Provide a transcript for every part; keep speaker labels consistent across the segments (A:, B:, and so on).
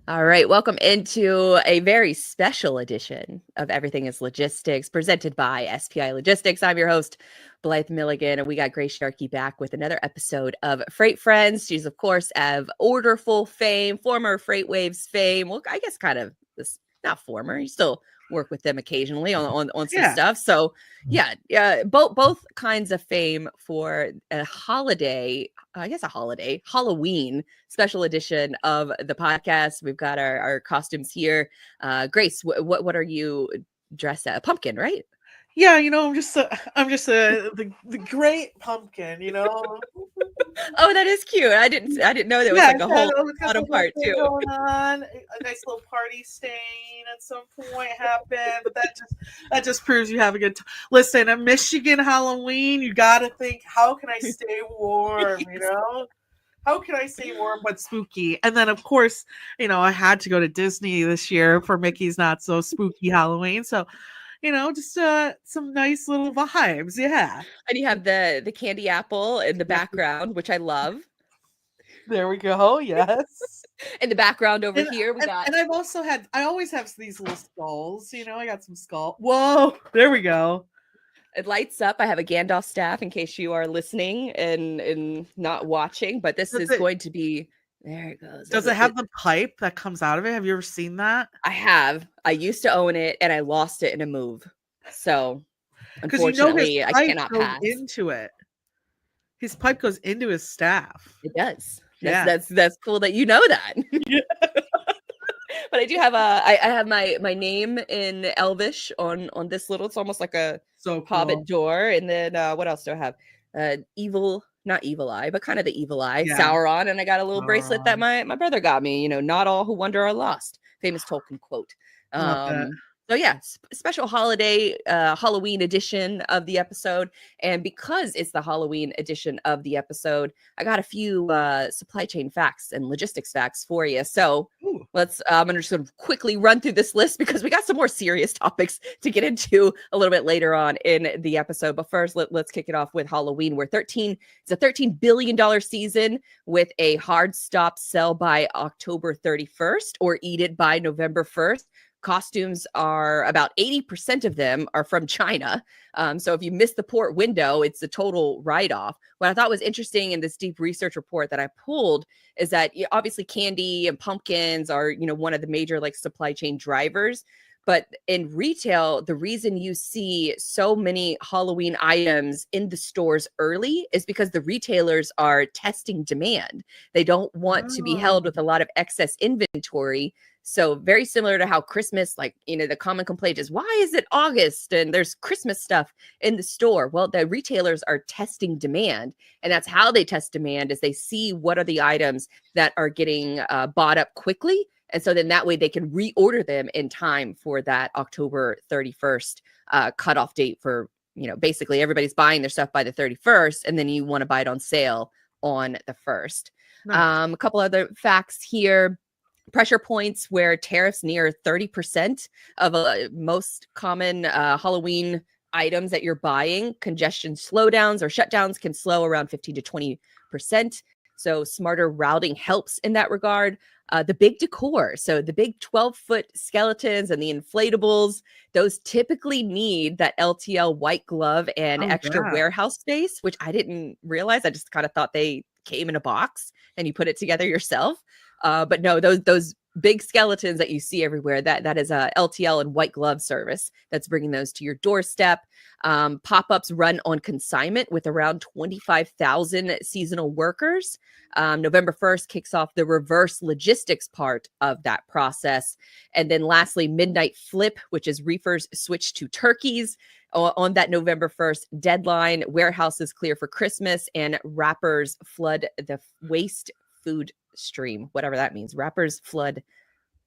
A: All right, welcome into a very special edition of Everything is Logistics, presented by SPI Logistics. I'm your host, Blythe Milligan, and we got Grace Sharkey back with another episode of Freight Friends. She's, of course, of Orderful fame, former Freight Waves fame. Well, I guess kind of this, not former. You still work with them occasionally on some stuff. So yeah, both kinds of fame for a holiday. I guess a holiday, Halloween special edition of the podcast. We've got our costumes here. Grace, what are you dressed as? A pumpkin, right?
B: Yeah, I'm just the great pumpkin,
A: Oh, that is cute. I didn't know there was like a whole
B: it's got the
A: bottom
B: whole
A: part
B: thing
A: too.
B: going on. A nice little party stain at some point happened, but that just proves you have a good time. Listen, a Michigan Halloween, you got to think, how can I stay warm? How can I stay warm but spooky? And then, of course, I had to go to Disney this year for Mickey's Not So Spooky Halloween. So, just some nice little vibes. Yeah.
A: And you have the candy apple in the background, which I love.
B: There we go. Yes.
A: In the background over
B: And,
A: here, we got.
B: and I always have these little skulls. I got some skull. Whoa. There we go.
A: It lights up. I have a Gandalf staff in case you are listening and not watching, but this is going to be. There it goes.
B: Does it have the pipe that comes out of it? Have you ever seen that?
A: I have. I used to own it and I lost it in a move. So unfortunately, I cannot pass.
B: Into it. His pipe goes into his staff.
A: It does. That's cool that you know that.
B: Yeah.
A: But I do have I have my name in Elvish on this little. It's almost like a hobbit door. And then what else do I have? Not evil eye, but kind of the evil eye, Sauron. And I got a little bracelet that my brother got me. Not all who wander are lost. Famous Tolkien quote. So yeah, special holiday Halloween edition of the episode. And because it's the Halloween edition of the episode, I got a few supply chain facts and logistics facts for you. So I'm just going to quickly run through this list because we got some more serious topics to get into a little bit later on in the episode. But first, let's kick it off with Halloween. It's a $13 billion season with a hard stop sell by October 31st or eat it by November 1st. Costumes are about 80% of them are from China. So if you miss the port window, it's a total write-off. What I thought was interesting in this deep research report that I pulled is that obviously candy and pumpkins are, one of the major supply chain drivers. But in retail, the reason you see so many Halloween items in the stores early is because the retailers are testing demand. They don't want to be held with a lot of excess inventory. So very similar to how Christmas, the common complaint is, why is it August and there's Christmas stuff in the store? Well, the retailers are testing demand. And that's how they test demand is they see what are the items that are getting bought up quickly. And so then that way they can reorder them in time for that October 31st cutoff date for, basically everybody's buying their stuff by the 31st. And then you want to buy it on sale on the 1st. Nice. A couple other facts here. Pressure points where tariffs near 30% of most common Halloween items that you're buying. Congestion slowdowns or shutdowns can slow around 15 to 20%. So smarter routing helps in that regard. The big decor, so the big 12-foot skeletons and the inflatables, those typically need that LTL white glove and extra warehouse space, which I didn't realize. I just kind of thought they came in a box and you put it together yourself. But no, those big skeletons that you see everywhere, that is a LTL and white glove service that's bringing those to your doorstep. Pop-ups run on consignment with around 25,000 seasonal workers. November 1st kicks off the reverse logistics part of that process. And then lastly, midnight flip, which is reefers switch to turkeys. On that November 1st deadline, warehouses clear for Christmas and wrappers flood the waste food stream, whatever that means. Wrappers flood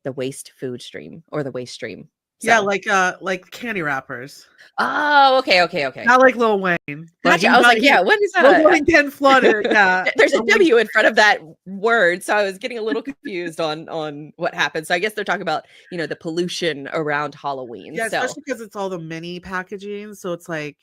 A: the waste food stream or the waste stream.
B: So. Yeah, like candy wrappers.
A: Oh, okay.
B: Not like Lil Wayne.
A: Gotcha. I was like, what is that?
B: Lil Wayne can flood it. Yeah.
A: There's a W in front of that word, so I was getting a little confused on what happened. So I guess they're talking about the pollution around Halloween.
B: Yeah, especially because it's all the mini packaging. So it's like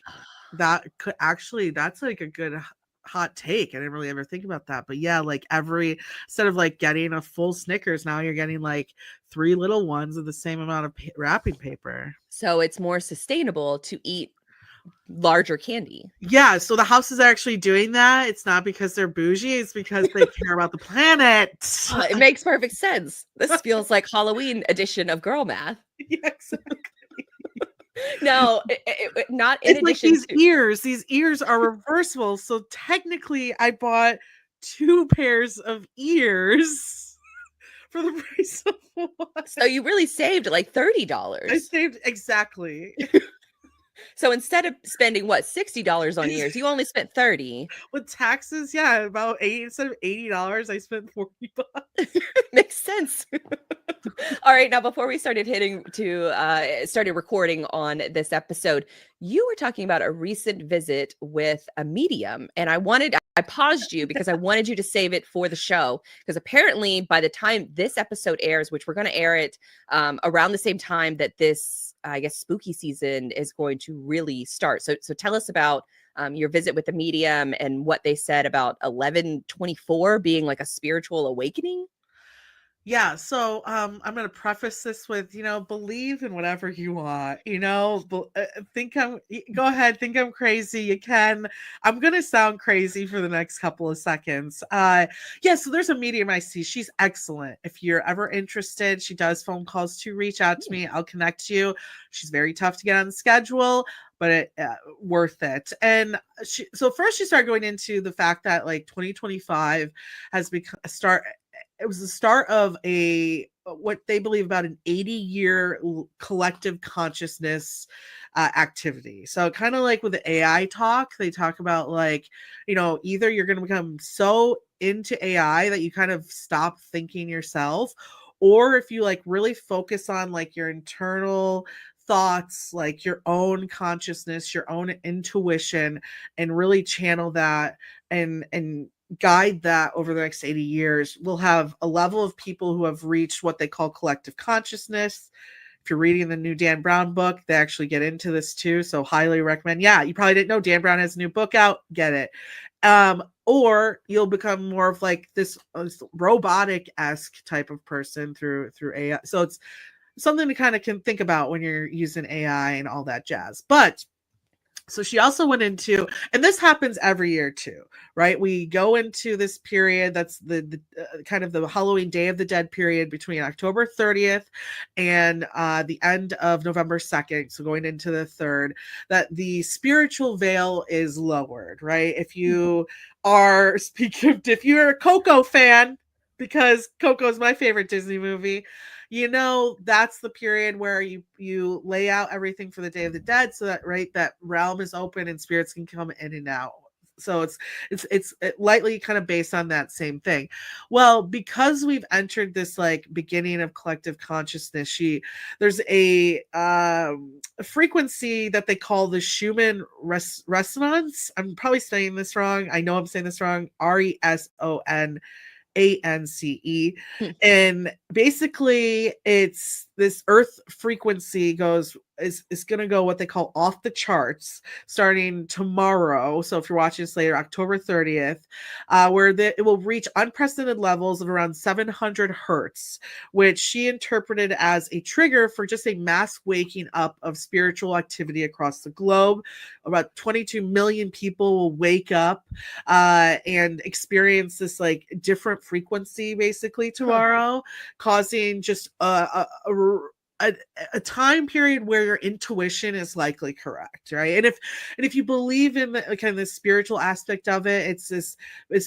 B: that could actually that's like a good hot take. I didn't really ever think about that. But yeah, like instead of like getting a full Snickers, now you're getting like 3 little ones of the same amount of wrapping paper.
A: So it's more sustainable to eat larger candy.
B: Yeah, so the houses are actually doing that. It's not because they're bougie, it's because they care about the planet.
A: It makes perfect sense. This feels like Halloween edition of Girl Math.
B: Yeah, exactly.
A: No, not in
B: it's like
A: addition to
B: these ears are reversible. So technically I bought 2 pairs of ears for the price of one.
A: So you really saved like
B: I
A: $30.
B: saved exactly.
A: So instead of spending what, $60 on ears, you only spent 30.
B: With taxes, yeah, about 8 instead of $80, I spent 40 bucks.
A: Makes sense. All right, now before we started started recording on this episode, you were talking about a recent visit with a medium, and I paused you because I wanted you to save it for the show, because apparently by the time this episode airs, which we're going to air it around the same time that this, I guess, spooky season is going to really start. So tell us about your visit with the medium and what they said about 11/24 being like a spiritual awakening.
B: Yeah, so I'm gonna preface this with, believe in whatever you want, go ahead, think I'm crazy, you can. I'm gonna sound crazy for the next couple of seconds. Yeah, so there's a medium I see. She's excellent. If you're ever interested, she does phone calls to reach out to me. I'll connect you. She's very tough to get on the schedule, but worth it. And so first she started going into the fact that like 2025 has become it was the start of what they believe about an 80-year collective consciousness activity. So kind of like with the AI talk, they talk about like, either you're going to become so into AI that you kind of stop thinking yourself, or if you like really focus on like your internal thoughts, like your own consciousness, your own intuition, and really channel that and guide that over the next 80 years, we'll have a level of people who have reached what they call collective consciousness. If you're reading the new Dan Brown book, they actually get into this too. So highly recommend. Yeah, you probably didn't know Dan Brown has a new book out. Get it. Or you'll become more of like this robotic-esque type of person through AI. So it's something to kind of can think about when you're using AI and all that jazz. But so she also went into, and this happens every year too, right? We go into this period that's the kind of the Halloween Day of the Dead period between October 30th and the end of November 2nd. So going into the 3rd, that the spiritual veil is lowered, right? If you are, if you're a Coco fan, because Coco is my favorite Disney movie, that's the period where you lay out everything for the Day of the Dead, so that that realm is open and spirits can come in and out. So it's lightly kind of based on that same thing. Well, because we've entered this like beginning of collective consciousness, there's a frequency that they call the Schumann resonance. I'm probably saying this wrong. I know I'm saying this wrong. RESONANCE. And basically it's this earth frequency is going to go what they call off the charts starting tomorrow. So if you're watching this later, October 30th, where it will reach unprecedented levels of around 700 hertz, which she interpreted as a trigger for just a mass waking up of spiritual activity across the globe. About 22 million people will wake up and experience this like different frequency basically tomorrow, causing just a time period where your intuition is likely correct, right? And if you believe in the kind of the spiritual aspect of it, it's this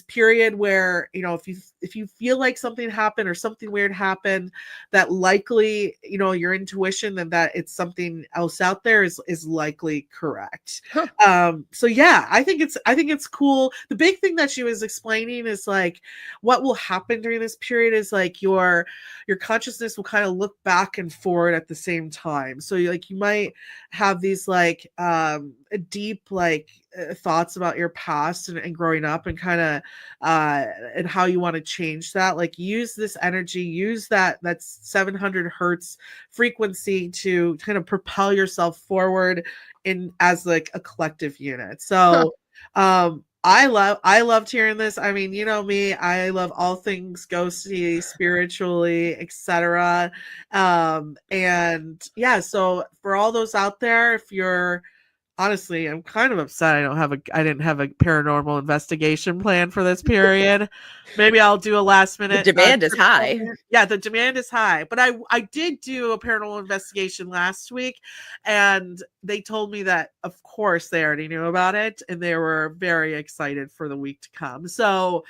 B: period where if you feel like something happened or something weird happened, that likely your intuition and that it's something else out there is likely correct. So yeah, I think it's cool. The big thing that she was explaining is like what will happen during this period is like your consciousness will kind of look back and forth at the same time. So you might have these like deep thoughts about your past and growing up and kind of and how you want to change that. Like use this energy, use that's 700 hertz frequency to kind of propel yourself forward in as like a collective unit. So I loved hearing this. I mean, you know me, I love all things ghosty, spiritually, etc. And yeah, so for all those out there, if you're honestly, I'm kind of upset I didn't have a paranormal investigation plan for this period. Maybe I'll do a last
A: The
B: minute
A: demand is
B: trip
A: high.
B: somewhere. Yeah, the demand is high. But I did do a paranormal investigation last week, and they told me that of course they already knew about it and they were very excited for the week to come. So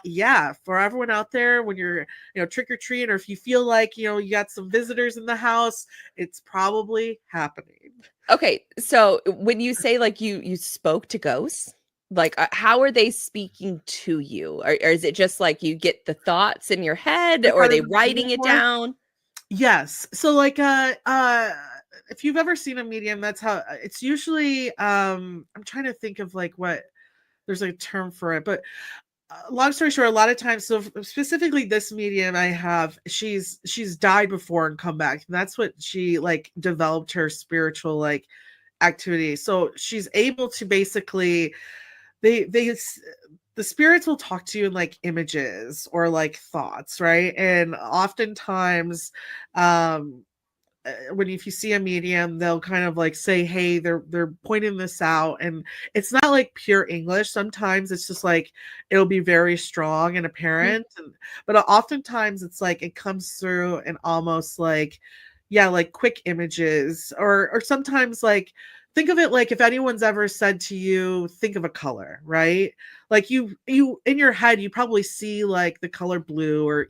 B: yeah, for everyone out there, when you're, trick or treating, or if you feel like, you got some visitors in the house, it's probably happening.
A: Okay, so when you say like you spoke to ghosts, like how are they speaking to you? Or is it just like you get the thoughts in your head,
B: Like
A: or
B: how
A: are
B: does
A: they
B: it see
A: writing it
B: before?
A: down?
B: Yes. So like if you've ever seen a medium, that's how it's usually I'm trying to think of like what there's a term for it, but long story short, a lot of times, so specifically this medium I have, she's died before and come back. And that's what she like developed her spiritual like activity. So she's able to basically they the spirits will talk to you in like images or like thoughts, right? And oftentimes when if you see a medium, they'll kind of like say, hey, they're pointing this out, and it's not like pure English. Sometimes it's just like it'll be very strong and
A: Mhm,
B: apparent, but oftentimes it's like it comes through and almost like, yeah, like quick images, or sometimes like think of it like if anyone's ever said to you, think of a color, right? Like you in your head you probably see like the color blue, or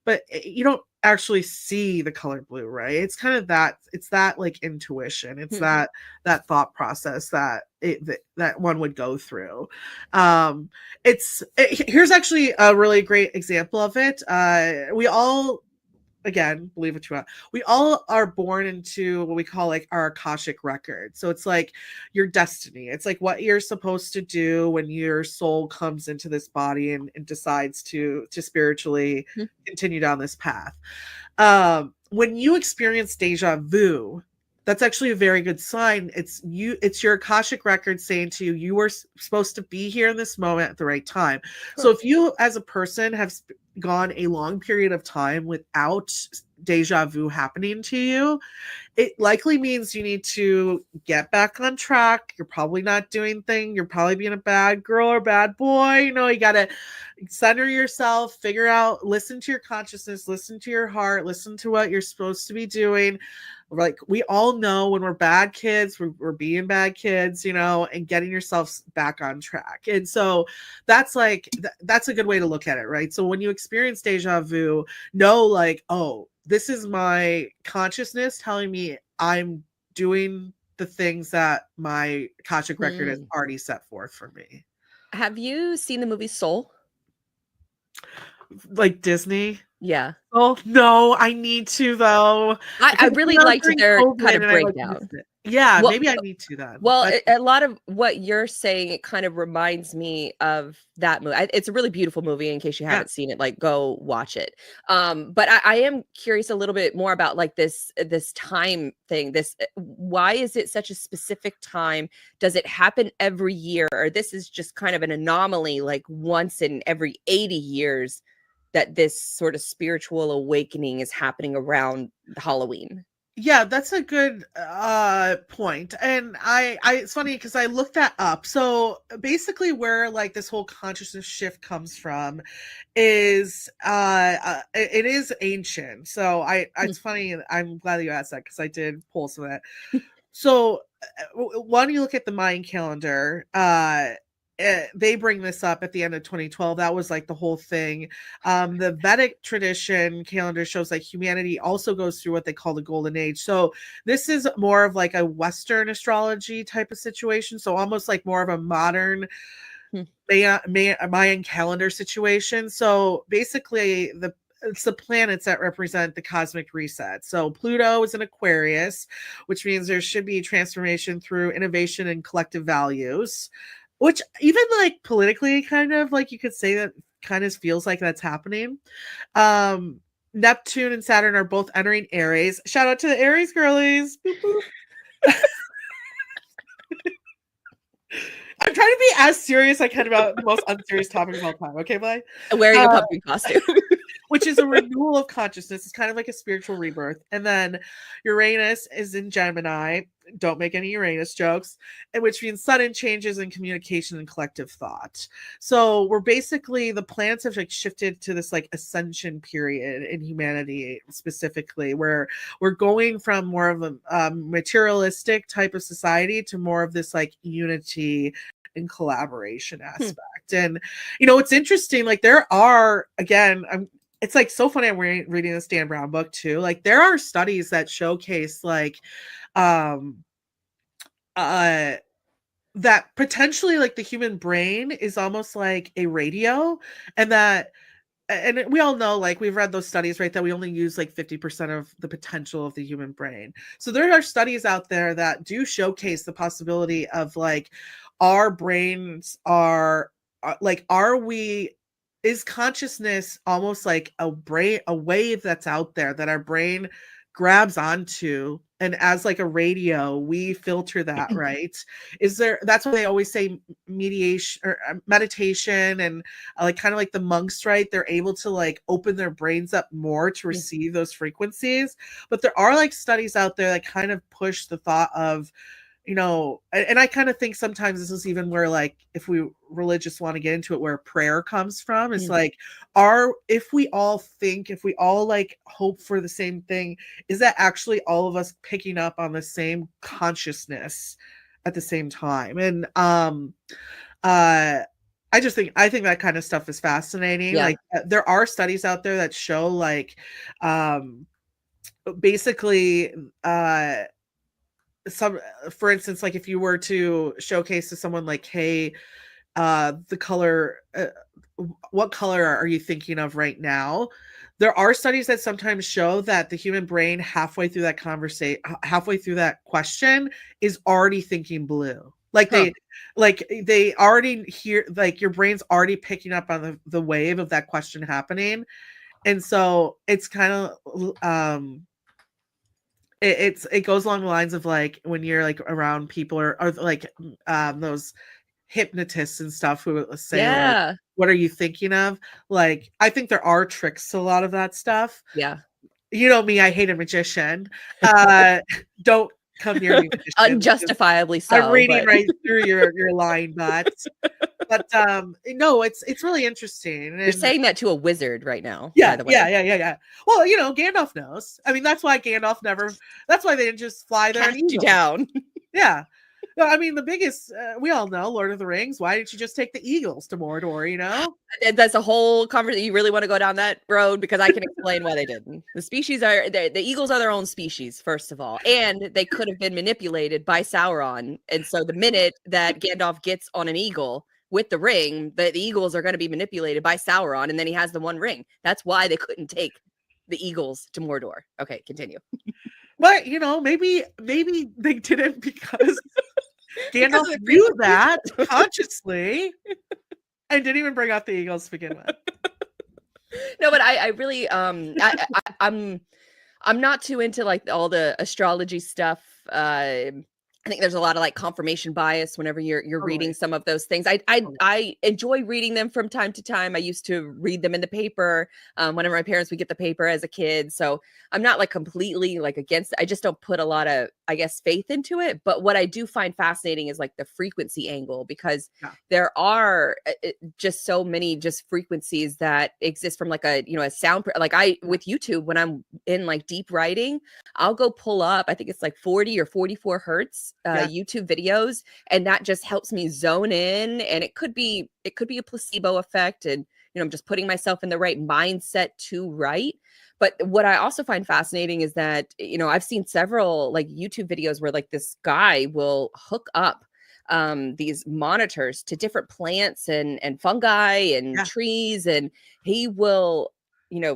B: but you don't actually see the color blue, right? It's kind of that, it's that like intuition, it's
A: mhm.
B: that thought process that one would go through. um Here's actually a really great example of it. We all, again, believe it or not, we all are born into what we call like our Akashic record. So it's like your destiny. It's like what you're supposed to do when your soul comes into this body and decides to spiritually
A: Mhm.
B: continue down this path. When you experience deja vu, that's actually a very good sign. It's your Akashic record saying to you, you were supposed to be here in this moment at the right time. So
A: Huh.
B: if you as a person have gone a long period of time without deja vu happening to you, it likely means you need to get back on track. You're probably not doing things. You're probably being a bad girl or bad boy. You got to center yourself, figure out, listen to your consciousness, listen to your heart, listen to what you're supposed to be doing. Like we all know when we're bad kids, we're being bad kids, and getting yourself back on track. And so that's like, that's a good way to look at it, right? So when you experience deja vu, know like, oh, this is my consciousness telling me I'm doing the things that my Akashic record has
A: Hmm.
B: already set forth for me.
A: Have you seen the movie Soul?
B: Like Disney.
A: Yeah.
B: Oh no, I need to though.
A: I
B: Because it
A: really
B: came out
A: liked
B: during
A: their kind
B: COVID
A: of
B: and I like missed
A: breakdown.
B: it. Yeah,
A: Well,
B: maybe I need to then.
A: Well,
B: That's
A: a lot of what you're saying, it kind of reminds me of that movie. It's a really beautiful movie. In case you
B: yeah.
A: haven't seen it, like go watch it. But I am curious a little bit more about like this time thing. Why is it such a specific time? Does it happen every year, or this is just kind of an anomaly, like once in every 80 years that this sort of spiritual awakening is happening around Halloween?
B: Yeah, that's a good point. And I it's funny because I looked that up. So basically where like this whole consciousness shift comes from is it is ancient. So I
A: Hmm.
B: it's funny, I'm glad you asked that because I did pull some of that. So one, you look at the Mayan calendar, they bring this up at the end of 2012. That was like the whole thing. The Vedic tradition calendar shows that humanity also goes through what they call the golden age. So this is more of like a Western astrology type of situation. So almost like more of a modern
A: Hmm.
B: Mayan calendar situation. So basically, it's the planets that represent the cosmic reset. So Pluto is an Aquarius, which means there should be transformation through innovation and collective values, which even like politically, kind of like you could say that kind of feels like that's happening. Um, Neptune and Saturn are both entering Aries. Shout out to the Aries girlies. Boop, boop. I'm trying to be as serious as I can about the most unserious topic of all time. Okay, Blythe?
A: Wearing a pumpkin costume.
B: Which is a renewal of consciousness. It's kind of like a spiritual rebirth. And then Uranus is in Gemini. Don't make any Uranus jokes, which means sudden changes in communication and collective thought. So we're basically, the planets have like shifted to this like ascension period in humanity specifically, where we're going from more of a materialistic type of society to more of this like unity and collaboration aspect. And it's interesting, like there are, again, it's like so funny. I'm reading this Dan Brown book too. Like there are studies that showcase like that potentially like the human brain is almost like a radio, and we all know, like we've read those studies, right, that we only use like 50% of the potential of the human brain. So there are studies out there that do showcase the possibility of like our brains are like, is consciousness almost like a wave that's out there that our brain grabs onto, and as like a radio we filter that, right? That's why they always say mediation or meditation, and like kind of like the monks, right, they're able to like open their brains up more to receive those frequencies. But there are like studies out there that kind of push the thought of, and I kind of think sometimes this is even where, like, if we religious want to get into it, where prayer comes from. It's like, if we all like hope for the same thing, is that actually all of us picking up on the same consciousness at the same time? And I think that kind of stuff is fascinating. Like there are studies out there that show like basically some, for instance, like if you were to showcase to someone like, hey, the color, what color are you thinking of right now? There are studies that sometimes show that the human brain halfway through that question is already thinking blue. Like they already hear, like your brain's already picking up on the wave of that question happening. And so it's kind of it goes along the lines of like when you're like around people or like those hypnotists and stuff who say like, what are you thinking of? Like, I think there are tricks to a lot of that stuff. You know me, I hate a magician. Don't come near me,
A: unjustifiably so.
B: I'm reading right through your lying butts. But no, it's really interesting.
A: You're saying that to a wizard right now.
B: Yeah, by the way. Yeah. Well, Gandalf knows. I mean, that's why they didn't just fly there and
A: eat you down.
B: Yeah. No, I mean, the biggest, we all know Lord of the Rings. Why didn't you just take the eagles to Mordor,
A: That's a whole conversation. You really want to go down that road? Because I can explain why they didn't. The species are, the eagles are their own species, first of all. And they could have been manipulated by Sauron. And so the minute that Gandalf gets on an eagle with the ring, the eagles are going to be manipulated by Sauron. And then he has the one ring. That's why they couldn't take the eagles to Mordor. Okay, continue.
B: But, maybe they didn't because Gandalf knew that consciously and didn't even bring out the eagles to begin with.
A: No, but I really I'm not too into like all the astrology stuff. I think there's a lot of like confirmation bias whenever you're reading some of those things. I enjoy reading them from time to time. I used to read them in the paper whenever my parents would get the paper as a kid. So I'm not like completely like against it. I just don't put a lot of, I guess, faith into it. But what I do find fascinating is like the frequency angle, because there are just so many just frequencies that exist from like a sound. Like with YouTube, when I'm in like deep writing, I'll go pull up, I think it's like 40 or 44 hertz YouTube videos, and that just helps me zone in. And it could be a placebo effect, and I'm just putting myself in the right mindset to write. But what I also find fascinating is that I've seen several like YouTube videos where like this guy will hook up these monitors to different plants and fungi and trees, and he will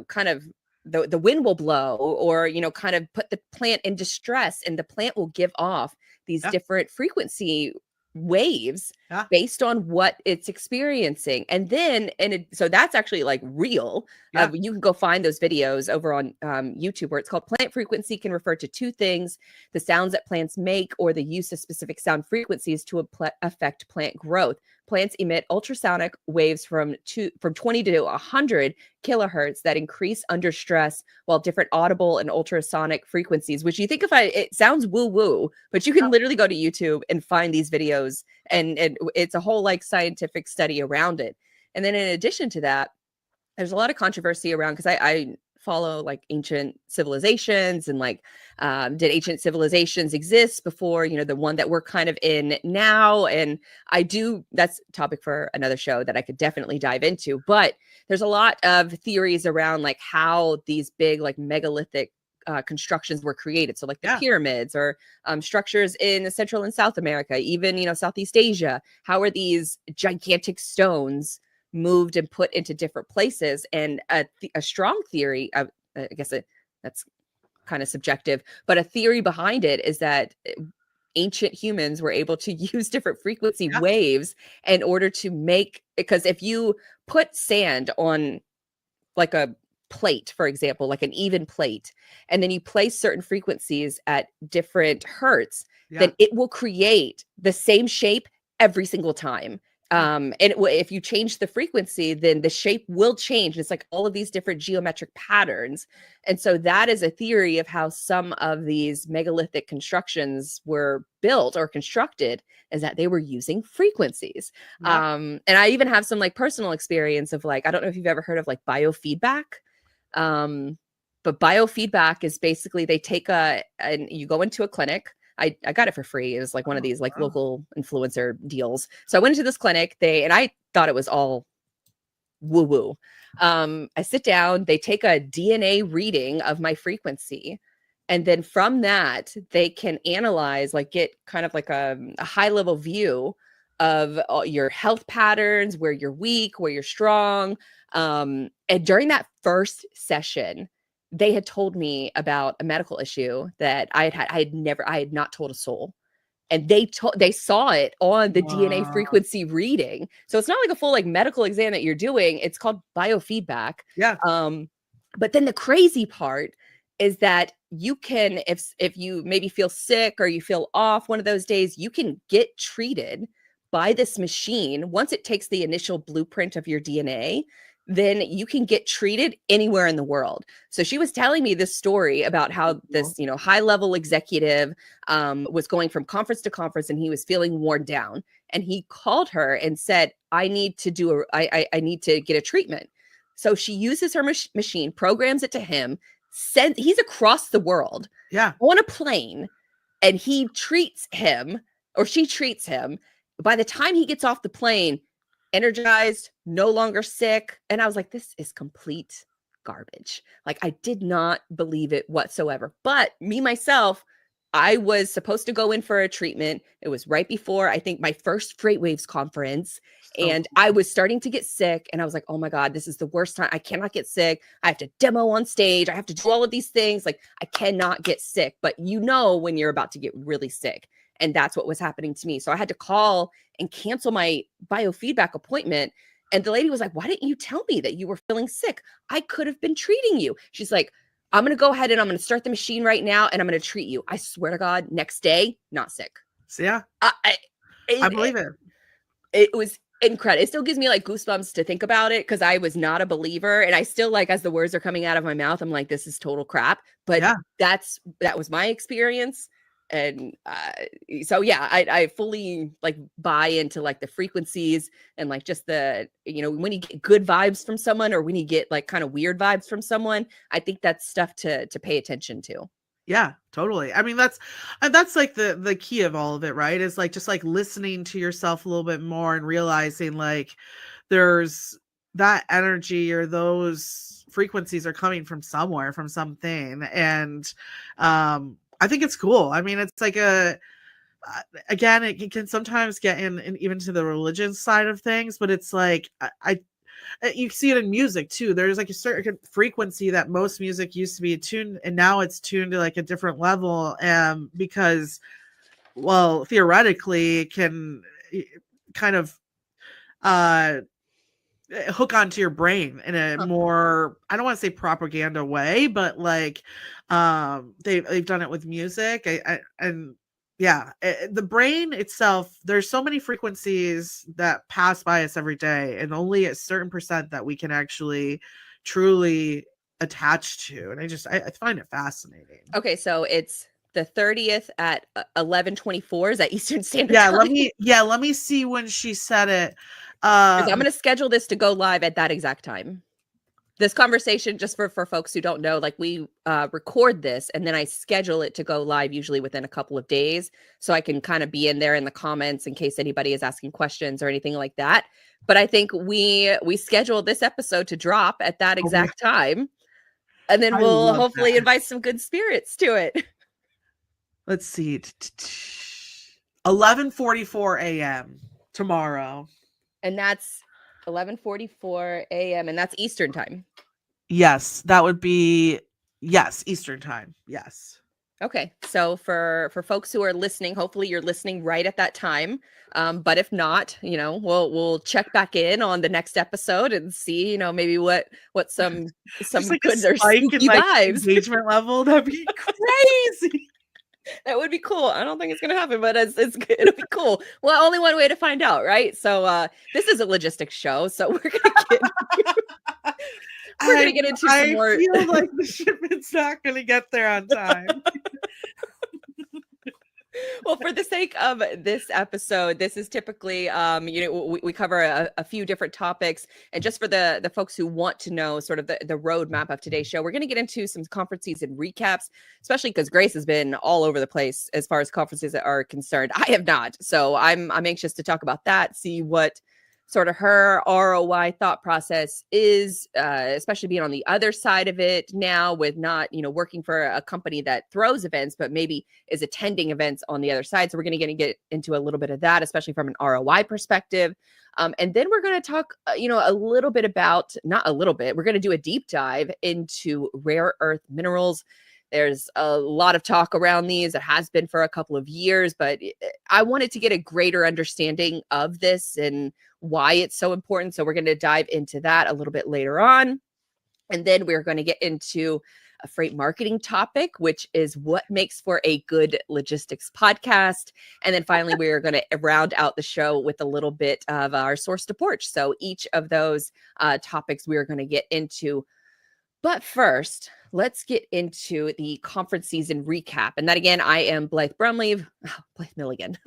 A: kind of the wind will blow, or kind of put the plant in distress, and the plant will give off these different frequency waves
B: Yeah.
A: based on what it's experiencing. And then, so that's actually like real.
B: Yeah.
A: You can go find those videos over on YouTube, where it's called Plant Frequency can refer to two things: the sounds that plants make or the use of specific sound frequencies to affect plant growth. Plants emit ultrasonic waves from 20 to 100 kilohertz that increase under stress, while different audible and ultrasonic frequencies, which you think it sounds woo woo, but you can literally go to YouTube and find these videos, and it's a whole like scientific study around it. And then in addition to that, there's a lot of controversy around, because I follow like ancient civilizations, and like did ancient civilizations exist before the one that we're kind of in now? And that's a topic for another show that I could definitely dive into. But there's a lot of theories around like how these big like megalithic constructions were created. So like the pyramids, or structures in Central and South America, even Southeast Asia. How are these gigantic stones moved and put into different places? And a strong theory, I guess that's kind of subjective, but a theory behind it is that ancient humans were able to use different frequency waves in order to make, because if you put sand on like a plate, for example, like an even plate, and then you place certain frequencies at different hertz, then it will create the same shape every single time. And if you change the frequency, then the shape will change. It's like all of these different geometric patterns. And so that is a theory of how some of these megalithic constructions were built or constructed, is that they were using frequencies. And I even have some like personal experience of like, I don't know if you've ever heard of like biofeedback. But biofeedback is basically they take and you go into a clinic. I got it for free. It was like one of these like local influencer deals. So I went into this clinic, and I thought it was all woo woo. I sit down, they take a DNA reading of my frequency. And then from that, they can analyze, like get kind of like a high level view of your health patterns, where you're weak, where you're strong. And during that first session, they had told me about a medical issue that I had not told a soul. And they saw it on the DNA frequency reading. So it's not like a full like medical exam that you're doing. It's called biofeedback.
B: Yeah.
A: But then the crazy part is that you can, if you maybe feel sick or you feel off one of those days, you can get treated by this machine. Once it takes the initial blueprint of your DNA, then you can get treated anywhere in the world. So she was telling me this story about how this, high level executive was going from conference to conference, and he was feeling worn down. And he called her and said, I need to I need to get a treatment. So she uses her machine, programs it to him, he's across the world on a plane, and he treats him, or she treats him. By the time he gets off the plane, energized, no longer sick. And I was like, this is complete garbage. Like, I did not believe it whatsoever. But me, myself, I was supposed to go in for a treatment. It was right before, I think, my first Freight Waves conference. And I was starting to get sick. And I was like, oh my God, this is the worst time. I cannot get sick. I have to demo on stage. I have to do all of these things. Like, I cannot get sick. But when you're about to get really sick. And that's what was happening to me. So I had to call and cancel my biofeedback appointment. And the lady was like, why didn't you tell me that you were feeling sick? I could have been treating you. She's like, I'm going to go ahead and I'm going to start the machine right now, and I'm going to treat you. I swear to God, next day, not sick.
B: So, yeah. I believe it.
A: It was incredible. It still gives me like goosebumps to think about it, because I was not a believer. And I still, like, as the words are coming out of my mouth, I'm like, this is total crap. But that was my experience. And so I fully like buy into like the frequencies, and like just the when you get good vibes from someone, or when you get like kind of weird vibes from someone, I think that's stuff to pay attention to.
B: Yeah, totally. I mean, that's like the key of all of it, right? Is like just like listening to yourself a little bit more, and realizing like there's that energy, or those frequencies are coming from somewhere, from something. And I think it's cool. I mean, it's like again, it can sometimes get in even to the religion side of things, but it's like, you see it in music too. There's like a certain frequency that most music used to be tuned, and now it's tuned to like a different level. Because well, theoretically can kind of hook onto your brain in a more, I don't want to say propaganda way, but like they've done it with music. And yeah, the brain itself, there's so many frequencies that pass by us every day, and only a certain percent that we can actually truly attach to. And I find it fascinating.
A: Okay, so it's the 30th at 11:24. Is that Eastern Standard Time?
B: Let me see when she said it.
A: I'm going to schedule this to go live at that exact time. This conversation, just for folks who don't know, like we record this and then I schedule it to go live usually within a couple of days, so I can kind of be in there in the comments in case anybody is asking questions or anything like that. But I think we scheduled this episode to drop at that exact time, and then we'll hopefully invite some good spirits to it.
B: Let's see, 11:44 a.m. tomorrow,
A: and that's 11:44 a.m. and that's Eastern time.
B: Yes, that would be Eastern time. Yes.
A: Okay, so for folks who are listening, hopefully you're listening right at that time. But if not, we'll check back in on the next episode and see, maybe what some
B: like
A: good or spooky vibes,
B: engagement level. That'd be crazy.
A: That would be cool. I don't think it's gonna happen, but it'll be cool. Well, only one way to find out, right? So this is a logistics show, so we're gonna get into some more.
B: I feel like the shipment's not gonna get there on time.
A: Well, for the sake of this episode, this is typically, we cover a few different topics. And just for the folks who want to know sort of the roadmap of today's show, we're going to get into some conference season recaps, especially because Grace has been all over the place as far as conferences are concerned. I have not. So I'm anxious to talk about that, see what sort of her ROI thought process is, especially being on the other side of it now with not, working for a company that throws events, but maybe is attending events on the other side. So we're going to get into a little bit of that, especially from an ROI perspective. And then we're going to talk, a little bit about, not a little bit, we're going to do a deep dive into rare earth minerals. There's a lot of talk around these. It has been for a couple of years, but I wanted to get a greater understanding of this and why it's so important. So we're going to dive into that a little bit later on. And then we're going to get into a freight marketing topic, which is what makes for a good logistics podcast. And then finally, we're going to round out the show with a little bit of our source to porch. So each of those topics we're going to get into. But first, let's get into the conference season recap. And that again, I am Blythe Brumleve. Blythe Milligan.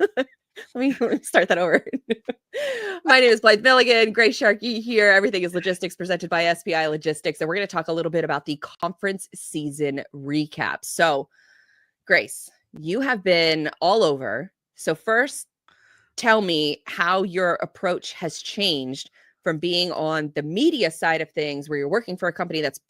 A: Let me start that over. My name is Blythe Milligan. Grace Sharkey here. Everything is Logistics presented by SPI Logistics. And we're going to talk a little bit about the conference season recap. So, Grace, you have been all over. So first, tell me how your approach has changed from being on the media side of things where you're working for a company that's,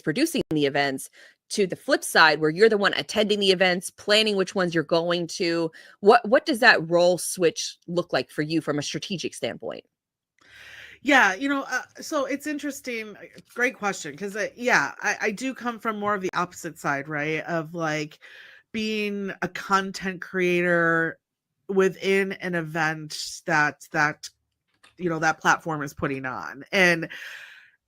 A: producing the events, to the flip side where you're the one attending the events, planning which ones you're going to. What does that role switch look like for you from a strategic standpoint?
B: Yeah, so it's interesting. Great question. Because I do come from more of the opposite side, right? Of like being a content creator within an event that that platform is putting on. And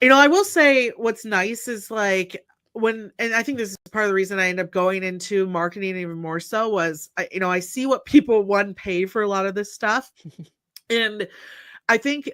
B: I will say what's nice is like and I think this is part of the reason I end up going into marketing even more so was I see what people pay for a lot of this stuff. And I think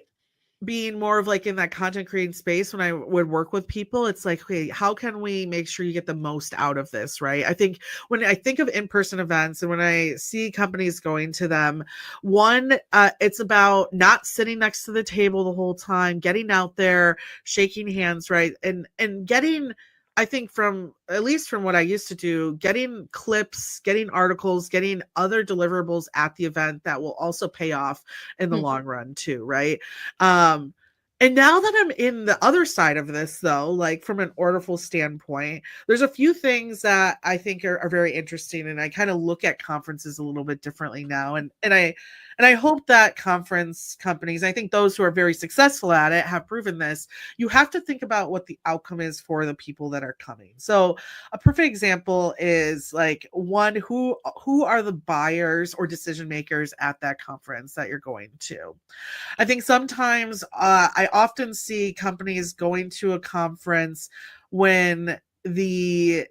B: being more of like in that content creating space, when I would work with people, it's like, okay, how can we make sure you get the most out of this, right? I think when I think of in-person events and when I see companies going to them, it's about not sitting next to the table the whole time, getting out there, shaking hands, right? And getting, I think at least from what I used to do, getting clips, getting articles, getting other deliverables at the event that will also pay off in the long run too, right? And now that I'm in the other side of this though, like from an orderful standpoint, there's a few things that I think are very interesting. And I kind of look at conferences a little bit differently now. And And I hope that conference companies, I think those who are very successful at it have proven this. You have to think about what the outcome is for the people that are coming. So a perfect example is like one, who are the buyers or decision makers at that conference that you're going to. I think sometimes I often see companies going to a conference when the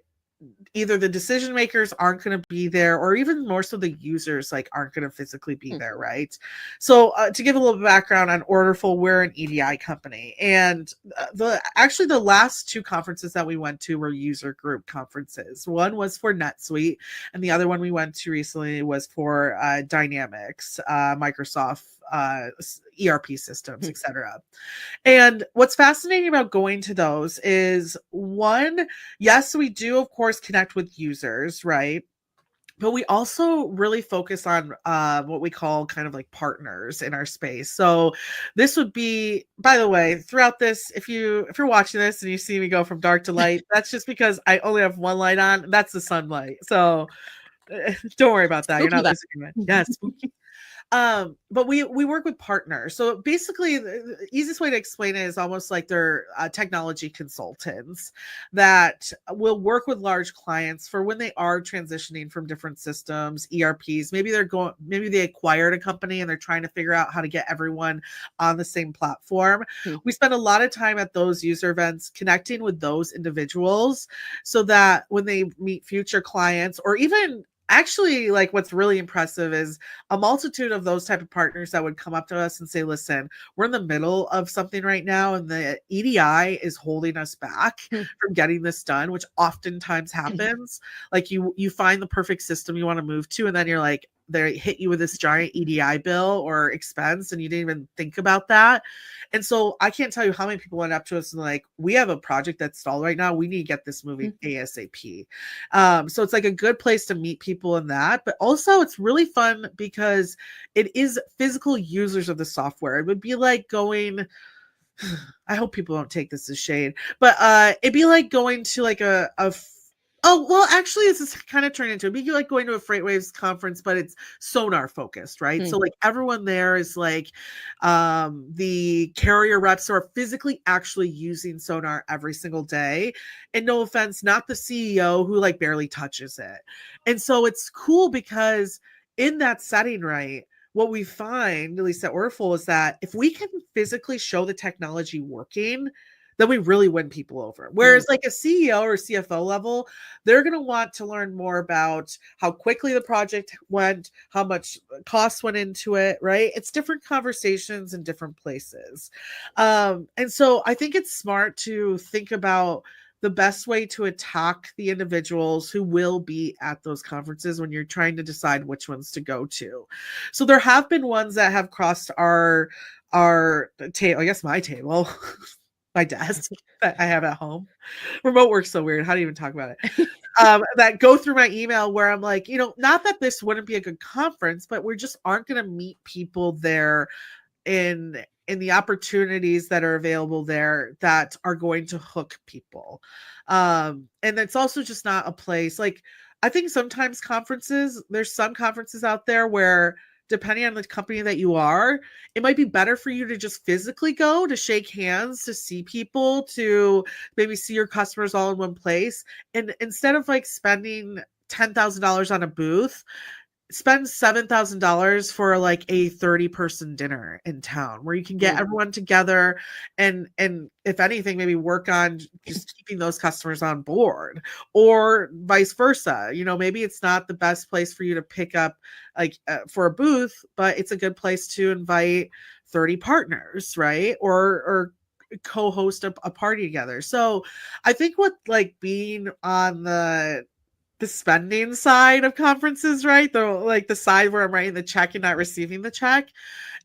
B: either the decision makers aren't going to be there, or even more so the users like aren't going to physically be there, right? So to give a little background on Orderful, we're an EDI company, and the last two conferences that we went to were user group conferences. One was for NetSuite, and the other one we went to recently was for Dynamics, Microsoft ERP systems, etc. And what's fascinating about going to those is one, yes, we do, of course, connect with users, right? But we also really focus on what we call kind of like partners in our space. So this would be, by the way, throughout this, if you're watching this and you see me go from dark to light, that's just because I only have one light on. That's the sunlight. So don't worry about that. You're not missing it. Yes. But we work with partners. So basically, the easiest way to explain it is almost like they're technology consultants that will work with large clients for when they are transitioning from different systems, ERPs. Maybe they acquired a company and they're trying to figure out how to get everyone on the same platform. We spend a lot of time at those user events connecting with those individuals so that when they meet future clients, or even actually, like, what's really impressive is a multitude of those type of partners that would come up to us and say, listen, we're in the middle of something right now and the EDI is holding us back from getting this done, which oftentimes happens. Like you find the perfect system you want to move to, and then you're like, they hit you with this giant EDI bill or expense and you didn't even think about that. And so I can't tell you how many people went up to us and like, we have a project that's stalled right now. We need to get this moving ASAP. So it's like a good place to meet people in that, but also it's really fun because it is physical users of the software. It would be like going, I hope people don't take this as shade, but it'd be like going to like oh, well, actually, this is kind of turned into, it'd be like going to a FreightWaves conference, but it's sonar focused, right? So like everyone there is like the carrier reps are physically actually using sonar every single day. And no offense, not the CEO who like barely touches it. And so it's cool because in that setting, right, what we find, at least at Orderful, is that if we can physically show the technology working, then we really win people over. Whereas like a CEO or CFO level, they're going to want to learn more about how quickly the project went, how much cost went into it, right? It's different conversations in different places. And so I think it's smart to think about the best way to attack the individuals who will be at those conferences when you're trying to decide which ones to go to. So there have been ones that have crossed our table, I guess my table, my desk that I have at home. Remote work's so weird. How do you even talk about it? That go through my email where I'm like, not that this wouldn't be a good conference, but we just aren't going to meet people there in the opportunities that are available there that are going to hook people. And it's also just not a place like, I think sometimes there's some conferences out there where depending on the company that you are, it might be better for you to just physically go to shake hands, to see people, to maybe see your customers all in one place. And instead of like spending $10,000 on a booth, spend $7,000 for like a 30-person dinner in town where you can get everyone together and if anything, maybe work on just keeping those customers on board, or vice versa. Maybe it's not the best place for you to pick up like for a booth, but it's a good place to invite 30 partners, right? Or co-host a party together. So I think what like being on the spending side of conferences, right? The side where I'm writing the check and not receiving the check.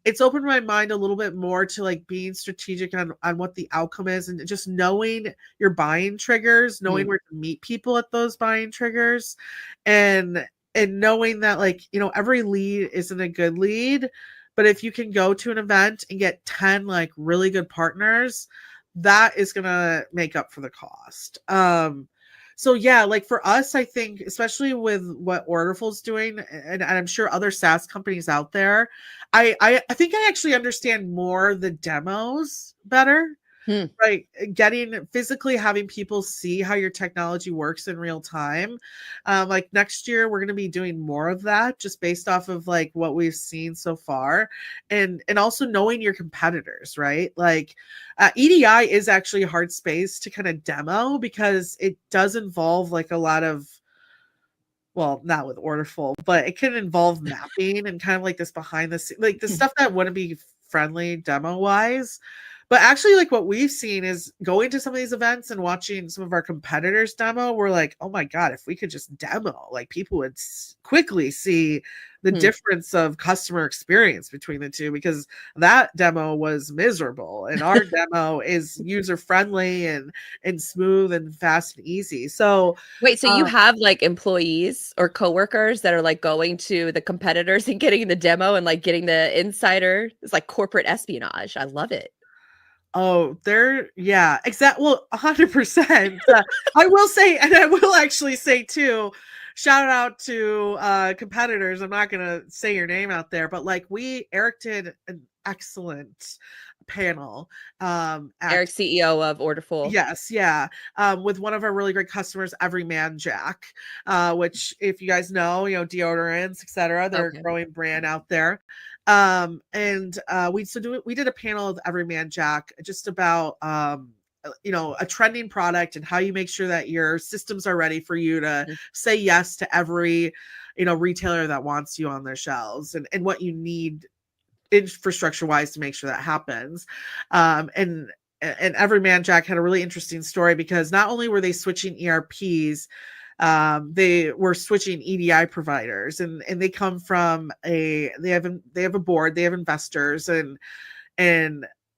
B: It's opened my mind a little bit more to like being strategic on what the outcome is and just knowing your buying triggers, knowing where to meet people at those buying triggers, and knowing that like, every lead isn't a good lead, but if you can go to an event and get 10 like really good partners, that is going to make up for the cost. So yeah, like for us, I think especially with what Orderful's doing, and I'm sure other SaaS companies out there, I think I actually understand more the demos better.
A: Hmm.
B: Right, getting physically having people see how your technology works in real time. Like next year, we're going to be doing more of that, just based off of like what we've seen so far, and also knowing your competitors, right? Like EDI is actually a hard space to kind of demo because it does involve like a lot of, well, not with Orderful, but it can involve mapping and kind of like this behind the scenes, like the stuff that wouldn't be friendly demo wise. But actually, like what we've seen is going to some of these events and watching some of our competitors demo. We're like, oh my God, if we could just demo, like people would quickly see the
A: Hmm.
B: difference of customer experience between the two, because that demo was miserable and our demo is user friendly and smooth and fast and easy. So
A: Wait, so you
B: uh,
A: have like employees or coworkers that are like going to the competitors and getting the demo and like getting the insider? It's like corporate espionage. I love it.
B: Oh, they're yeah, exact. Well, 100%. I will say, and I will actually say too, shout out to competitors. I'm not gonna say your name out there, but like Eric did an excellent panel at
A: Eric, CEO of Orderful.
B: yes, yeah, with one of our really great customers, Everyman Jack, which if you guys know, deodorants, etc. They're a
A: Okay.
B: growing brand out there. And we did a panel with Everyman Jack just about a trending product and how you make sure that your systems are ready for you to
A: Mhm.
B: say yes to every retailer that wants you on their shelves, and what you need infrastructure wise to make sure that happens. And Everyman Jack had a really interesting story, because not only were they switching ERPs, they were switching EDI providers, and they come from they have a board, they have investors, and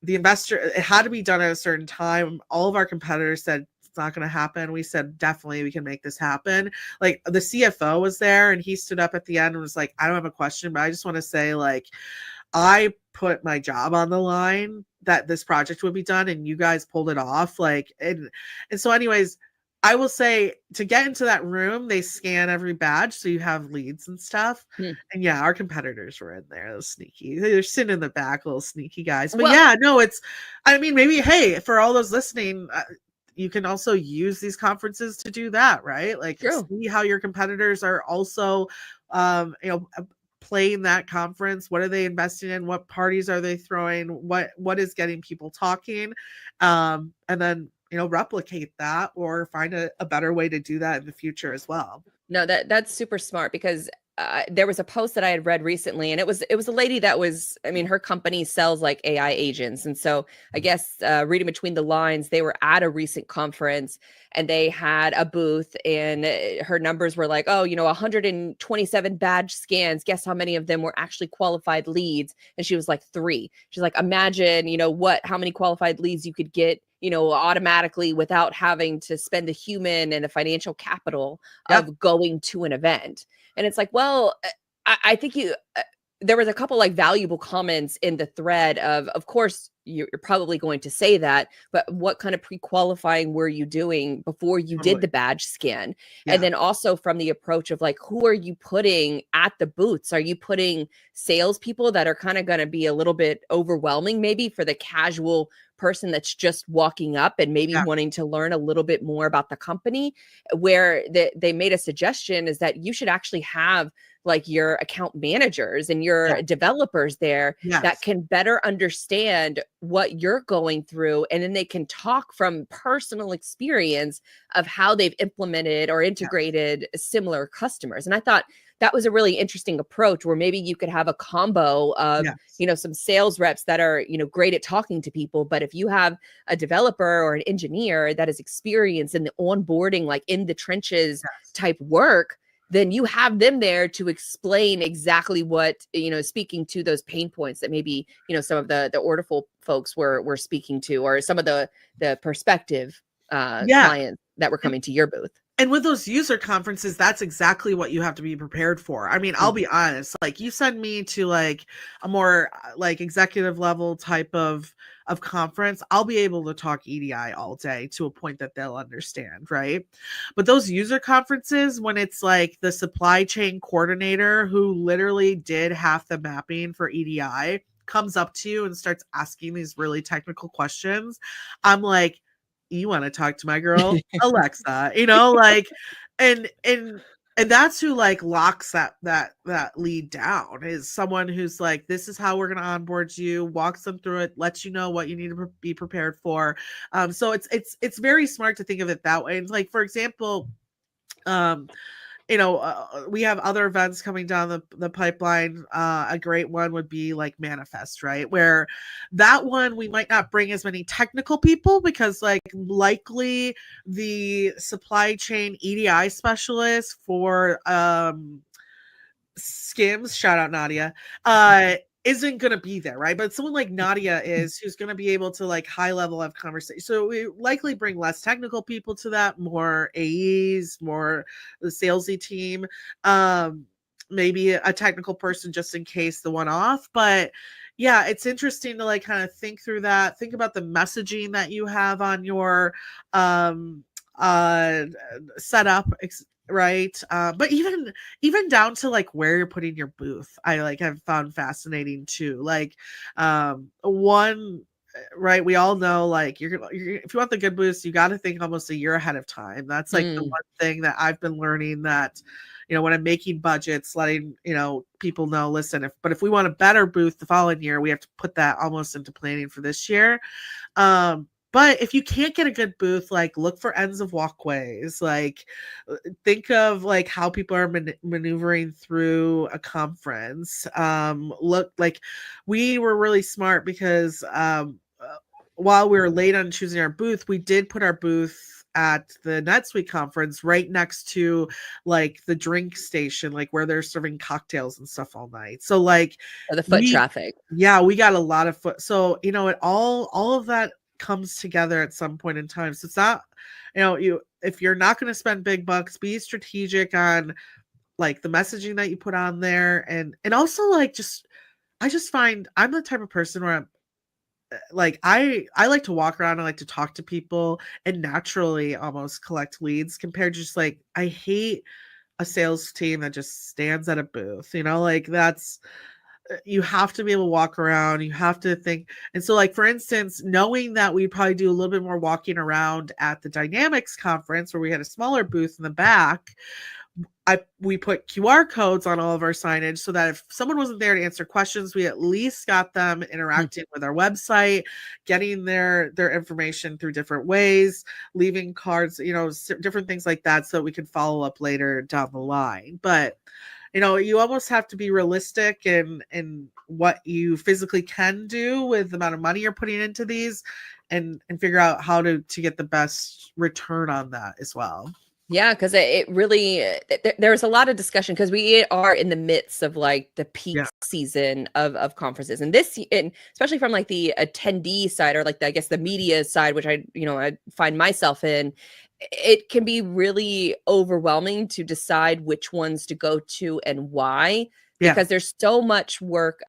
B: the investor, it had to be done at a certain time. All of our competitors said it's not going to happen. We said definitely we can make this happen. Like the CFO was there, and he stood up at the end and was like, I don't have a question, but I just want to say, like, I put my job on the line that this project would be done, and you guys pulled it off. Like, and so anyways, I will say, to get into that room, they scan every badge so you have leads and stuff.
A: Hmm.
B: And yeah, our competitors were in there, those sneaky. They're sitting in the back, little sneaky guys. But
A: Well,
B: yeah, no, I mean, maybe, hey, for all those listening, you can also use these conferences to do that, right? Like,
A: true.
B: see how your competitors are also playing that conference. What are they investing in? What parties are they throwing? What is getting people talking? And then replicate that, or find a better way to do that in the future as well.
A: No, that's super smart because there was a post that I had read recently, and it was a lady that was, I mean, her company sells like AI agents, and so I guess reading between the lines, they were at a recent conference and they had a booth, and her numbers were like, oh, 127 badge scans. Guess how many of them were actually qualified leads? And she was like 3. She's like, imagine, how many qualified leads you could get, automatically without having to spend the human and the financial capital
B: Yep.
A: of going to an event. And it's like, well, I think there was a couple like valuable comments in the thread of course, you're probably going to say that, but what kind of pre-qualifying were you doing before you did
B: Totally.
A: the badge scan? And
B: Yeah.
A: then also from the approach of like, who are you putting at the booths? Are you putting salespeople that are kind of going to be a little bit overwhelming, maybe for the casual person that's just walking up and maybe
B: Yeah.
A: wanting to learn a little bit more about the company? Where they made a suggestion is that you should actually have like your account managers and
B: Yeah.
A: your developers there that
B: Yes.
A: can better understand what you're going through, and then they can talk from personal experience of how they've implemented or
B: Yes.
A: integrated similar customers. And I thought that was a really interesting approach, where maybe you could have a combo of
B: Yes.
A: some sales reps that are great at talking to people, but if you have a developer or an engineer that is experienced in the onboarding, like in the trenches
B: Yes.
A: type work, then you have them there to explain exactly what, speaking to those pain points that maybe, some of the Orderful folks were speaking to, or some of the prospective
B: Yeah.
A: clients that were coming to your booth.
B: And with those user conferences, that's exactly what you have to be prepared for. I mean, I'll
A: Mm.
B: be honest, like you send me to like a more like executive level type of of conference, I'll be able to talk EDI all day to a point that they'll understand, right? But those user conferences, when it's like the supply chain coordinator who literally did half the mapping for EDI comes up to you and starts asking these really technical questions, I'm like, you want to talk to my girl Alexa, like, and that's who like locks that lead down, is someone who's like, this is how we're going to onboard you, walks them through it, lets you know what you need to be prepared for. So it's very smart to think of it that way. And like, for example, we have other events coming down the pipeline. A great one would be like Manifest, right? Where that one, we might not bring as many technical people because like likely the supply chain EDI specialist for Skims, shout out Nadia, isn't going to be there, right? But someone like Nadia is, who's going to be able to like high level have conversation. So we likely bring less technical people to that, more AEs, more the salesy team, maybe a technical person just in case the one off. But yeah, it's interesting to like kind of think through that. Think about the messaging that you have on your setup, right? But even down to like where you're putting your booth, I like have found fascinating too. Like one, right, we all know like you're if you want the good booths, you got to think almost a year ahead of time. That's like the one thing that I've been learning, that when I'm making budgets, letting people know, listen, if we want a better booth the following year, we have to put that almost into planning for this year. But if you can't get a good booth, like look for ends of walkways, like think of like how people are maneuvering through a conference. Look, like we were really smart because while we were late on choosing our booth, we did put our booth at the NetSuite conference right next to like the drink station, like where they're serving cocktails and stuff all night. So like
A: the foot traffic.
B: Yeah, we got a lot of foot. So, it all of that comes together at some point in time. So it's not, if you're not going to spend big bucks, be strategic on like the messaging that you put on there. And also like, I just find I'm the type of person where I'm like, I like to walk around, I like to talk to people and naturally almost collect leads, compared to just like, I hate a sales team that just stands at a booth, like that's, you have to be able to walk around, you have to think. And so like, for instance, knowing that we probably do a little bit more walking around at the Dynamics conference where we had a smaller booth in the back, we put QR codes on all of our signage so that if someone wasn't there to answer questions, we at least got them interacting with our website, getting their information through different ways, leaving cards, different things like that, so that we could follow up later down the line. But you almost have to be realistic in what you physically can do with the amount of money you're putting into these, and figure out how to get the best return on that as well.
A: Yeah, because it really, there's a lot of discussion because we are in the midst of like the peak season of conferences, and especially from like the attendee side, or like I guess the media side, which I find myself in. It can be really overwhelming to decide which ones to go to and why, because there's so much work.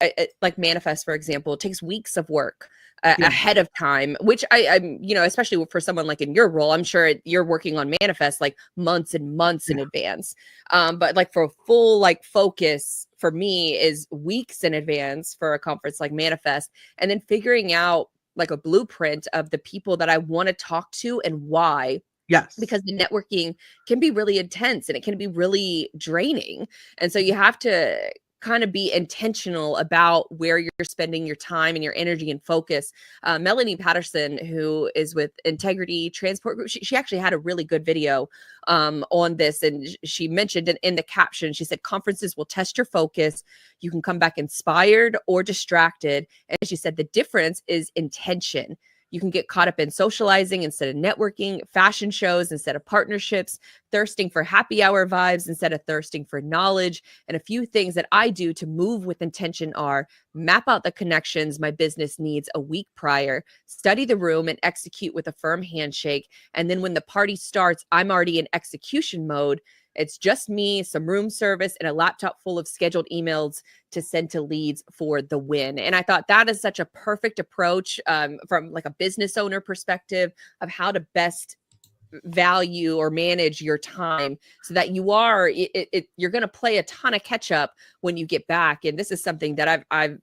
A: Like Manifest, for example, it takes weeks of work ahead of time, which I'm, especially for someone like in your role, I'm sure you're working on Manifest like months and months in advance. But like for a full like focus for me is weeks in advance for a conference like Manifest, and then figuring out like a blueprint of the people that I want to talk to and why.
B: Yes.
A: Because the networking can be really intense and it can be really draining. And so you have to kind of be intentional about where you're spending your time and your energy and focus. Melanie Patterson, who is with Integrity Transport Group, she actually had a really good video on this. And she mentioned in the caption, she said, conferences will test your focus. You can come back inspired or distracted. And she said, the difference is intention. You can get caught up in socializing instead of networking, fashion shows instead of partnerships, thirsting for happy hour vibes instead of thirsting for knowledge. And a few things that I do to move with intention are map out the connections my business needs a week prior, study the room and execute with a firm handshake. And then when the party starts, I'm already in execution mode. It's just me, some room service, and a laptop full of scheduled emails to send to leads for the win. And I thought that is such a perfect approach from like a business owner perspective of how to best value or manage your time so that you're going to play a ton of catch up when you get back. And this is something that I've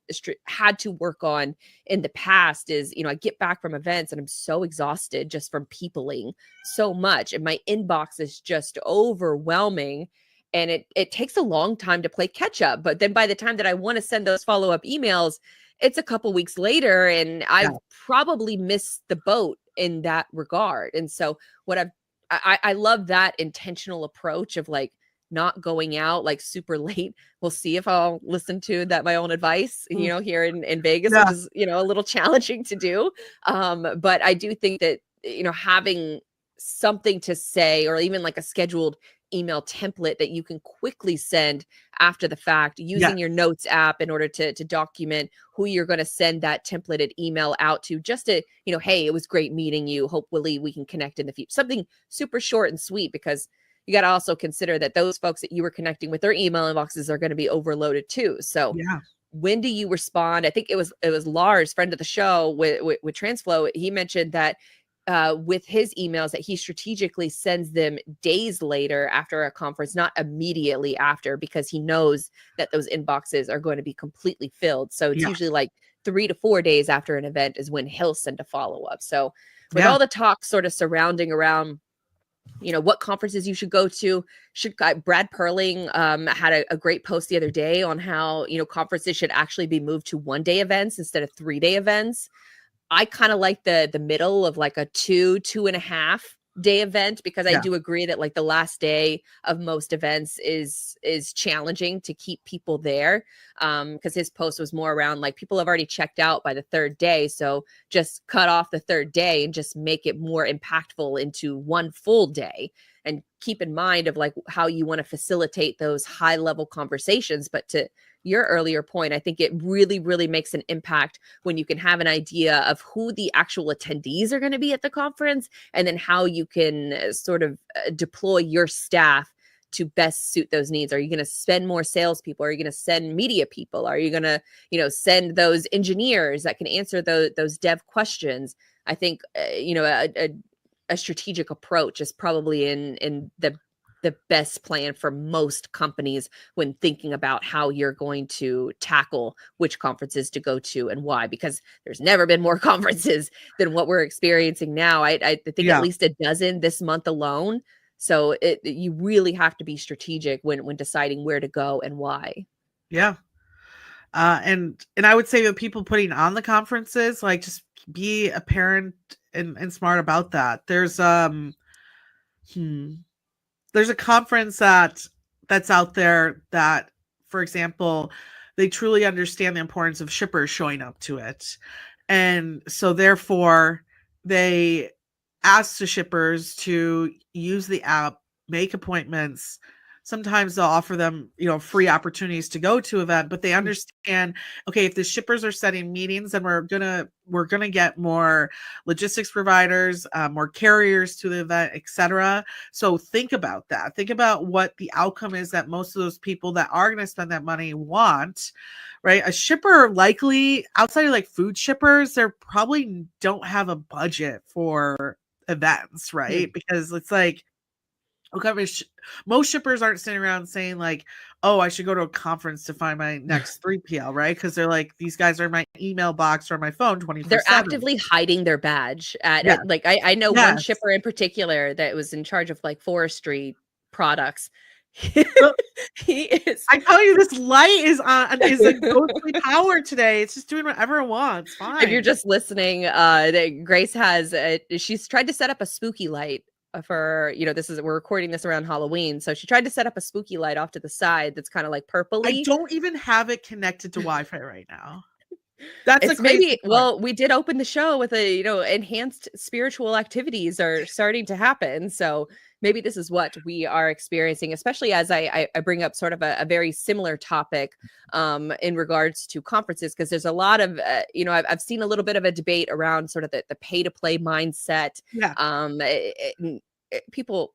A: had to work on in the past is, I get back from events and I'm so exhausted just from peopling so much. And my inbox is just overwhelming. And it takes a long time to play catch up. But then by the time that I want to send those follow-up emails, it's a couple weeks later and I've probably missed the boat in that regard. And so what I love that intentional approach of like not going out like super late. We'll see if I'll listen to that my own advice, here in Vegas, which is, a little challenging to do. But I do think that, having something to say or even like a scheduled email template that you can quickly send after the fact using your notes app in order to document who you're going to send that templated email out to, just to, hey, it was great meeting you. Hopefully we can connect in the future. Something super short and sweet, because you got to also consider that those folks that you were connecting with, their email inboxes are going to be overloaded too. So when do you respond? I think it was Lars, friend of the show with Transflow. He mentioned that with his emails that he strategically sends them days later after a conference, not immediately after, because he knows that those inboxes are going to be completely filled. So it's usually like 3 to 4 days after an event is when he'll send a follow-up. So with all the talk sort of surrounding around, what conferences you should go to, Brad Perling had a great post the other day on how, conferences should actually be moved to 1-day events instead of 3-day events. I kind of like the middle of like a 2.5 day event, because I do agree that like the last day of most events is challenging to keep people there. Because his post was more around like people have already checked out by the 3rd day. So just cut off the 3rd day and just make it more impactful into one full day. And keep in mind of like how you want to facilitate those high level conversations. But to your earlier point, I think it really, really makes an impact when you can have an idea of who the actual attendees are going to be at the conference, and then how you can sort of deploy your staff to best suit those needs. Are you going to send more salespeople? Are you going to send media people? Are you going to, send those engineers that can answer those dev questions? I think, a strategic approach is probably in the best plan for most companies when thinking about how you're going to tackle which conferences to go to and why, because there's never been more conferences than what we're experiencing now. I think at least a dozen this month alone. So you really have to be strategic when deciding where to go and why.
B: Yeah. And I would say that people putting on the conferences, like, just be a parent and smart about that. There's a conference that's out there that, for example, they truly understand the importance of shippers showing up to it. And so therefore they ask the shippers to use the app, make appointments. Sometimes they'll offer them, free opportunities to go to event, but they understand, okay, if the shippers are setting meetings, then we're gonna get more logistics providers, more carriers to the event, etc. So think about that. Think about what the outcome is that most of those people that are going to spend that money want, right? A shipper, likely outside of like food shippers, they probably don't have a budget for events, right? Because it's like, okay, most shippers aren't sitting around saying like, oh, I should go to a conference to find my next 3PL, right? Because they're like, these guys are in my email box or my phone 24/7.
A: They're actively hiding their badge at like, I know one shipper in particular that was in charge of like forestry products. He is.
B: I tell you, this light is a ghostly power today. It's just doing whatever it wants. Fine.
A: If you're just listening, Grace has she's tried to set up a spooky light for, we're recording this around Halloween, so she tried to set up a spooky light off to the side that's kind of like purpley.
B: I don't even have it connected to Wi-Fi right now. That's
A: it's maybe part. Well, we did open the show with enhanced spiritual activities are starting to happen, so maybe this is what we are experiencing, especially as I bring up sort of a very similar topic in regards to conferences, because there's a lot of, I've seen a little bit of a debate around sort of the pay to play mindset.
B: Yeah.
A: People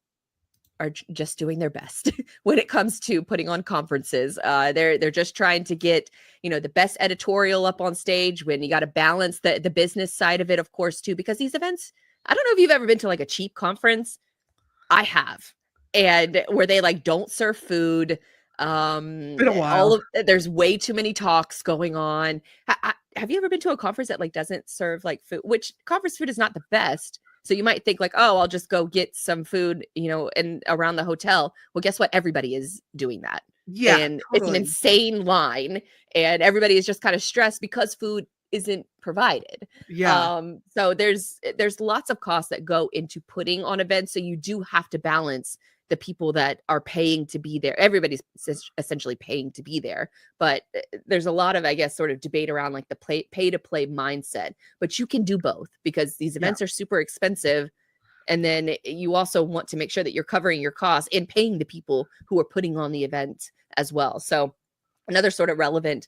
A: are just doing their best when it comes to putting on conferences. They're just trying to get, the best editorial up on stage, when you got to balance the business side of it, of course, too, because these events, I don't know if you've ever been to like a cheap conference. I have. And where they like don't serve food.
B: Been a while.
A: There's way too many talks going on. Have you ever been to a conference that like doesn't serve like food, which conference food is not the best? So you might think like, oh, I'll just go get some food, and around the hotel. Well, guess what? Everybody is doing that.
B: Yeah,
A: and
B: totally.
A: It's an insane line, and everybody is just kind of stressed because food isn't provided.
B: Yeah.
A: So there's lots of costs that go into putting on events. So you do have to balance the people that are paying to be there. Everybody's essentially paying to be there, but there's a lot of, I guess, sort of debate around like the pay to play mindset, but you can do both because these events are super expensive. And then you also want to make sure that you're covering your costs and paying the people who are putting on the event as well. So another sort of relevant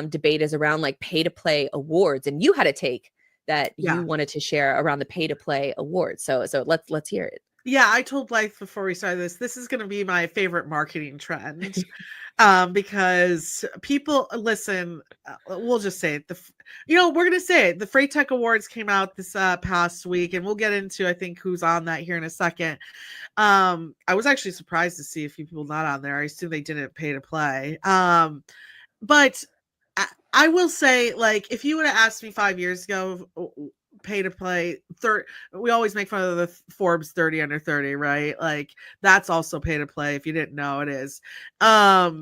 A: debate is around like pay to play awards. And you had a take that you wanted to share around the pay to play awards. So let's hear it.
B: Yeah, I told Blythe before we started this is going to be my favorite marketing trend. Because people listen, we'll just say it. We're going to say it. The Freight Tech Awards came out this past week, and we'll get into, I think, who's on that here in a second. I was actually surprised to see a few people not on there. I assume they didn't pay to play. But I will say, like, if you would have asked me 5 years ago, pay to play, we always make fun of the Forbes 30 under 30, right? Like, that's also pay to play. If you didn't know, it is. At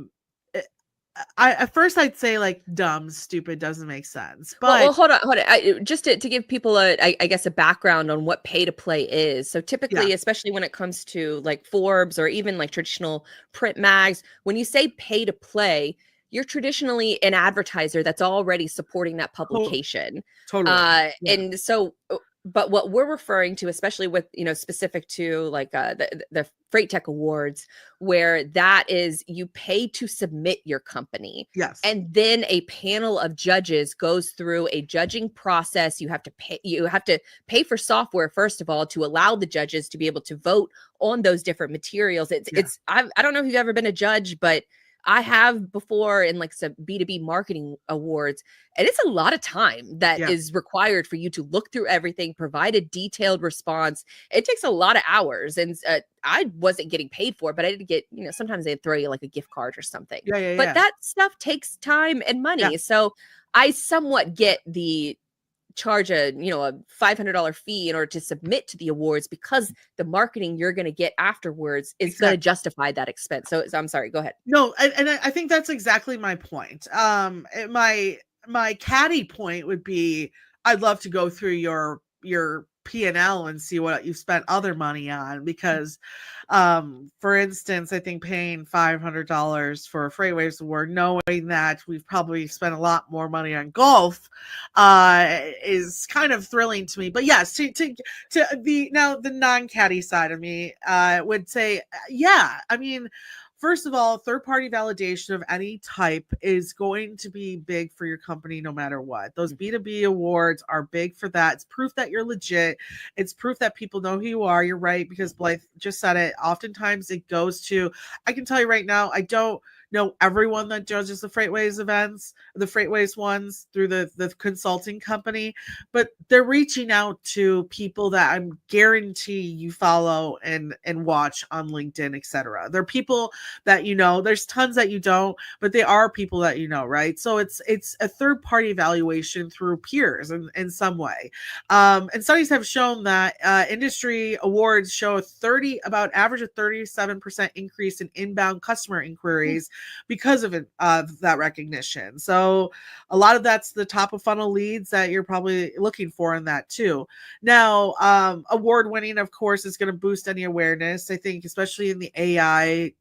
B: first I'd say like dumb, stupid, doesn't make sense. But
A: well, hold on. Just to give people I guess a background on what pay to play is. So typically, especially when it comes to like Forbes or even like traditional print mags, when you say pay to play, you're traditionally an advertiser that's already supporting that publication.
B: Totally.
A: And so, but what we're referring to, especially with, specific to like the Freight Tech Awards, where that is you pay to submit your company.
B: Yes.
A: And then a panel of judges goes through a judging process. You have to pay for software, first of all, to allow the judges to be able to vote on those different materials. I don't know if you've ever been a judge, but I have before in like some B2B marketing awards, and it's a lot of time that is required for you to look through everything, provide a detailed response. It takes a lot of hours, and I wasn't getting paid for it, but I did get, sometimes they throw you like a gift card or something. But that stuff takes time and money. So I somewhat get the charge a $500 fee in order to submit to the awards, because the marketing you're going to get afterwards is going to justify that expense. So I'm sorry, go ahead.
B: No, and I think that's exactly my point. My catty point would be, I'd love to go through your P&L and see what you've spent other money on, because for instance, I think paying $500 for a FreightWaves award, knowing that we've probably spent a lot more money on golf, is kind of thrilling to me. But yes, to the non-catty side of me would say, I mean, first of all, third-party validation of any type is going to be big for your company no matter what. Those B2B awards are big for that. It's proof that you're legit. It's proof that people know who you are. You're right, because Blythe just said it. Oftentimes it goes to, I can tell you right now, I don't know everyone that judges the FreightWaves events, the FreightWaves ones through the consulting company, but they're reaching out to people that I'm guarantee you follow and watch on LinkedIn, etc. They're people that there's tons that you don't, but they are people that right? So it's a third party evaluation through peers in some way. And studies have shown that industry awards show average of 37% increase in inbound customer inquiries because of that recognition. So a lot of that's the top of funnel leads that you're probably looking for in that too. Now, award winning, of course, is going to boost any awareness. I think, especially in the AI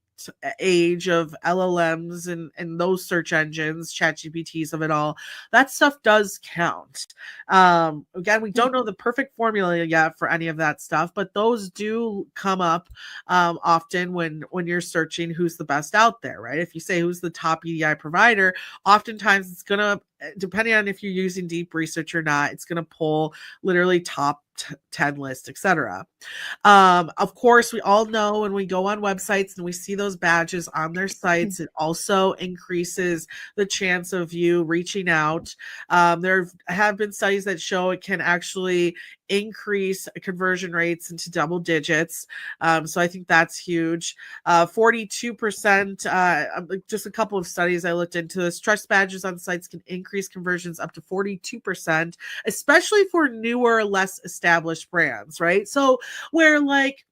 B: age of LLMs and those search engines, ChatGPTs of it all, that stuff does count. Again, we don't know the perfect formula yet for any of that stuff, but those do come up often when you're searching who's the best out there, right? If you say who's the top EDI provider, oftentimes it's gonna depending on if you're using deep research or not, it's going to pull literally top 10 lists, etc. Of course, we all know when we go on websites and we see those badges on their sites, it also increases the chance of you reaching out. There have been studies that show it can actually increase conversion rates into double digits. So I think that's huge. 42%, just a couple of studies I looked into this, trust badges on sites can increase conversions up to 42%, especially for newer, less established brands, right? So where like,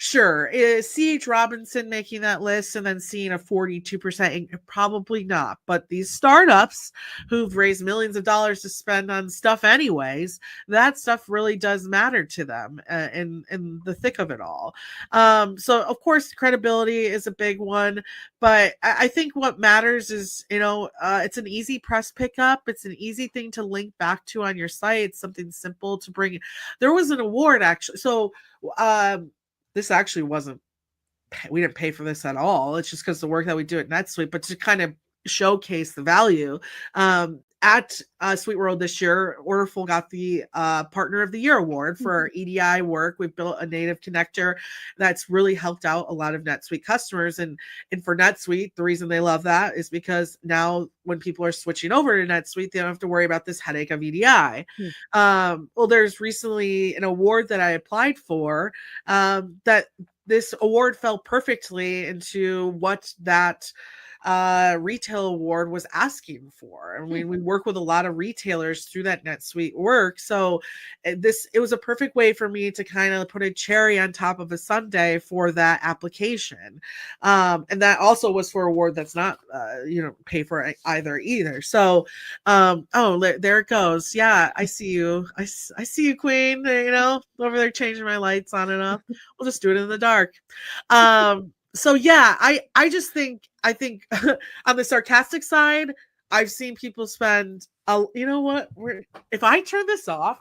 B: sure, is C.H. Robinson making that list and then seeing a 42%? Probably not. But these startups who've raised millions of dollars to spend on stuff anyways, that stuff really does matter to them in the thick of it all. So, of course, credibility is a big one. But I think what matters is, it's an easy press pickup. It's an easy thing to link back to on your site. It's something simple to bring. There was an award, actually. So, this actually wasn't, we didn't pay for this at all. It's just because the work that we do at NetSuite, but to kind of showcase the value. At Sweet World this year, Orderful got the Partner of the Year award for our EDI work. We've built a native connector that's really helped out a lot of NetSuite customers. And for NetSuite, the reason they love that is because now when people are switching over to NetSuite, they don't have to worry about this headache of EDI. Well, there's recently an award that I applied for that this award fell perfectly into what that retail award was asking for. And we work with a lot of retailers through that NetSuite work. So it was a perfect way for me to kind of put a cherry on top of a sundae for that application. And that also was for an award that's not, pay for either. So, there it goes. Yeah, I see you. I see you, Queen, over there changing my lights on and off. We'll just do it in the dark. So yeah, I just think on the sarcastic side, I've seen people spend if I turn this off,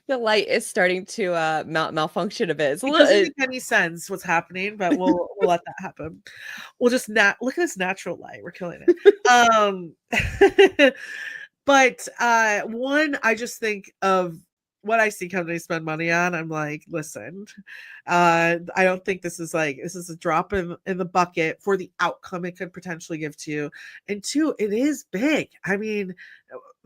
A: the light is starting to malfunction a bit.
B: It doesn't make any sense what's happening, but we'll let that happen. We'll just look at this natural light. We're killing it. But I just think of what I see companies spend money on. I'm like, listen, I don't think this is a drop in the bucket for the outcome it could potentially give to you. And two, it is big. I mean,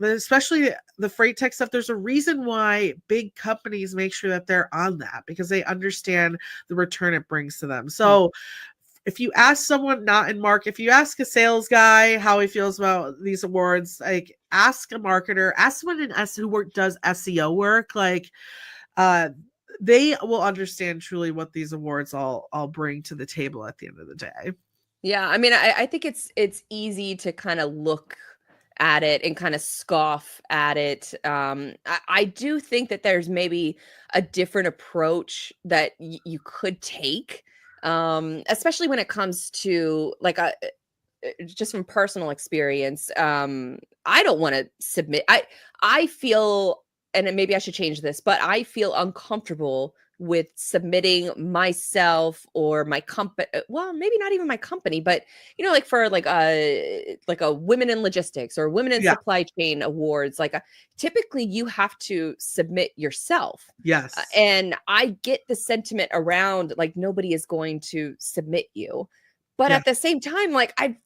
B: especially the freight tech stuff, there's a reason why big companies make sure that they're on that, because they understand the return it brings to them. So if you ask someone not in if you ask a sales guy how he feels about these awards, like ask a marketer, ask someone who does SEO work, they will understand truly what these awards all bring to the table at the end of the day.
A: Yeah, I mean, I think it's easy to kind of look at it and kind of scoff at it. I do think that there's maybe a different approach that you could take. Especially when it comes to just from personal experience. I don't want to submit. I feel, and maybe I should change this, but I feel uncomfortable with submitting myself or my company. Well, maybe not even my company, but for a women in logistics or women in supply chain awards. Typically you have to submit yourself.
B: Yes.
A: And I get the sentiment around nobody is going to submit you, but at the same time, I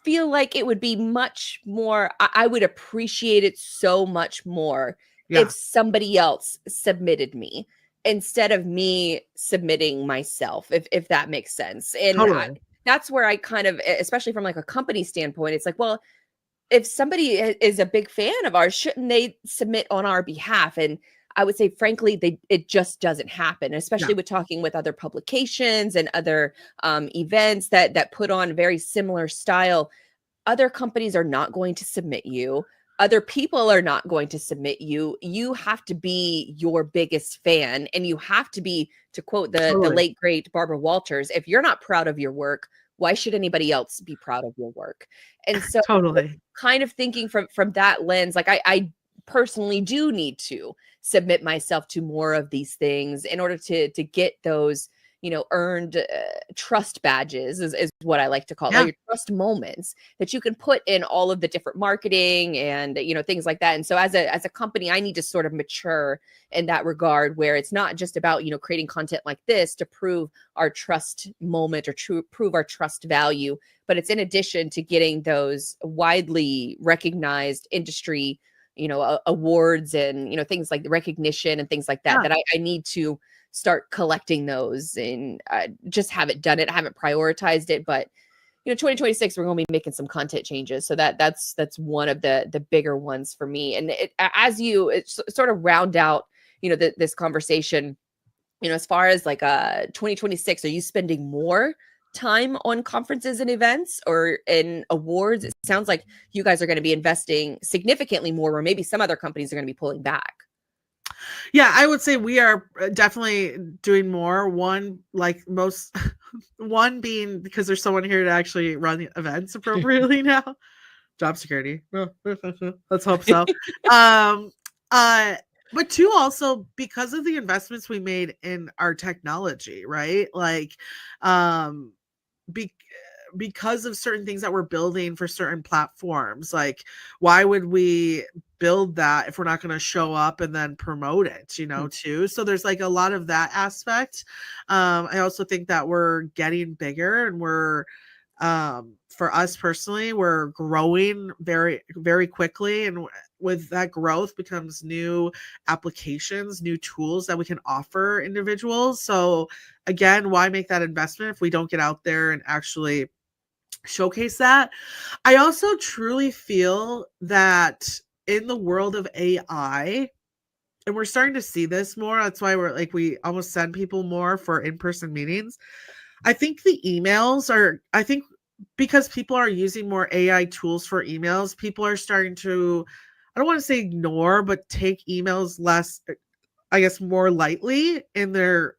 A: feel like it would be much more. I would appreciate it so much more if somebody else submitted me instead of me submitting myself, if that makes sense. And totally. That's where I kind of, especially from a company standpoint, it's well, if somebody is a big fan of ours, shouldn't they submit on our behalf? And I would say, frankly, it just doesn't happen, especially with talking with other publications and other events that put on very similar style. Other companies are not going to submit you. Other people are not going to submit you. You have to be your biggest fan, and you have to be, to quote the late great Barbara Walters, if you're not proud of your work, why should anybody else be proud of your work? And so kind of thinking from that lens, I personally do need to submit myself to more of these things in order to get those, earned trust badges is what I like to call it,
B: Yeah.
A: your trust moments that you can put in all of the different marketing and, things like that. And so as a company, I need to sort of mature in that regard, where it's not just about, creating content like this to prove our trust moment or prove our trust value, but it's in addition to getting those widely recognized industry, awards and, things like recognition and things like that,
B: Yeah.
A: that I need to start collecting those and just haven't done it. I haven't prioritized it, but 2026, we're going to be making some content changes. So that's one of the bigger ones for me. And as you sort of round out, this conversation, as far as like 2026, are you spending more time on conferences and events or in awards? It sounds like you guys are going to be investing significantly more, or maybe some other companies are going to be pulling back.
B: Yeah, I would say we are definitely doing more. One, like most, one being because there's someone here to actually run the events appropriately now. Job security. Let's hope so. But two, also because of the investments we made in our technology, right? Like, because of certain things that we're building for certain platforms, like why would we build that if we're not going to show up and then promote it, too? So there's like a lot of that aspect. I also think that we're getting bigger, and we're for us personally, we're growing very, very quickly. And with that growth becomes new applications, new tools that we can offer individuals. So again, why make that investment if we don't get out there and actually showcase that? I also truly feel that in the world of AI, and we're starting to see this more, that's why we almost send people more for in-person meetings. I think because people are using more AI tools for emails, people are starting to, I don't want to say ignore, but take emails less, I guess, more lightly in their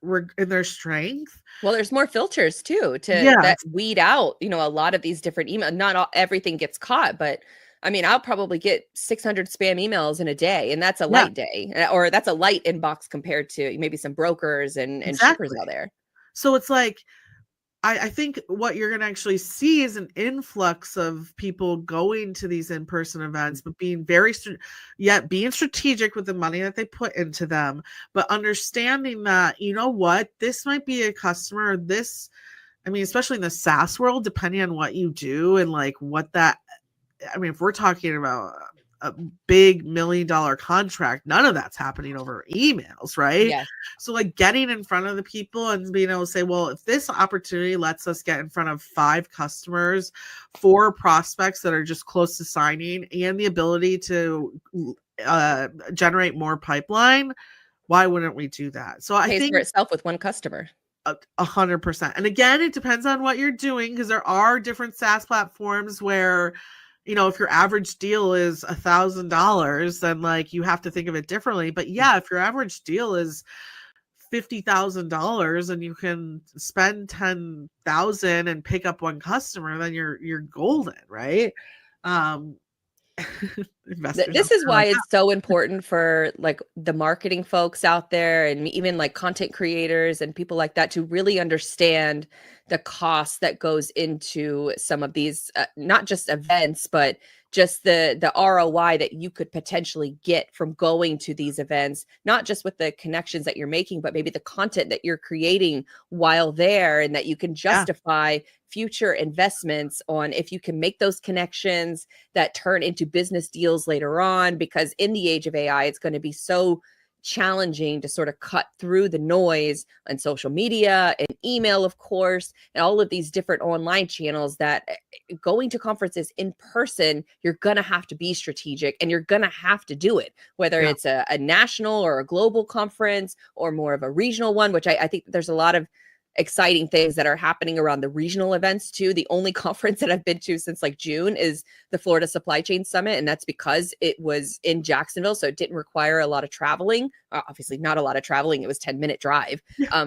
B: strength.
A: Well, there's more filters too
B: Yeah,
A: that weed out, a lot of these different emails. Not everything gets caught, but I mean, I'll probably get 600 spam emails in a day, and that's a light day, or that's a light inbox compared to maybe some brokers and shippers out there.
B: So it's like, I think what you're going to actually see is an influx of people going to these in-person events, but being being strategic with the money that they put into them, but understanding that, this might be a customer, especially in the SaaS world, depending on what you do and like if we're talking about a big $1 million contract, none of that's happening over emails, right?
A: Yeah.
B: So like getting in front of the people and being able to say, well, if this opportunity lets us get in front of 5 customers, 4 prospects that are just close to signing, and the ability to generate more pipeline, why wouldn't we do that? So I
A: Pays
B: think
A: for itself with one customer.
B: 100%. And again, it depends on what you're doing, because there are different SaaS platforms where, if your average deal is $1,000, then like you have to think of it differently. But yeah, if your average deal is $50,000 and you can spend 10,000 and pick up one customer, then you're golden, right?
A: This is why it's so important for like the marketing folks out there, and even like content creators and people like that, to really understand the cost that goes into some of these, not just events, but just the ROI that you could potentially get from going to these events, not just with the connections that you're making, but maybe the content that you're creating while there, and that you can justify future investments on if you can make those connections that turn into business deals later on. Because in the age of AI, it's going to be so challenging to sort of cut through the noise on social media and email, of course, and all of these different online channels, that going to conferences in person, you're going to have to be strategic, and you're going to have to do it, whether it's a national or a global conference or more of a regional one, which I think there's a lot of exciting things that are happening around the regional events too. The only conference that I've been to since like June is the Florida Supply Chain Summit, and that's because it was in Jacksonville, so it didn't require a lot of traveling. Obviously not a lot of traveling. It was 10-minute drive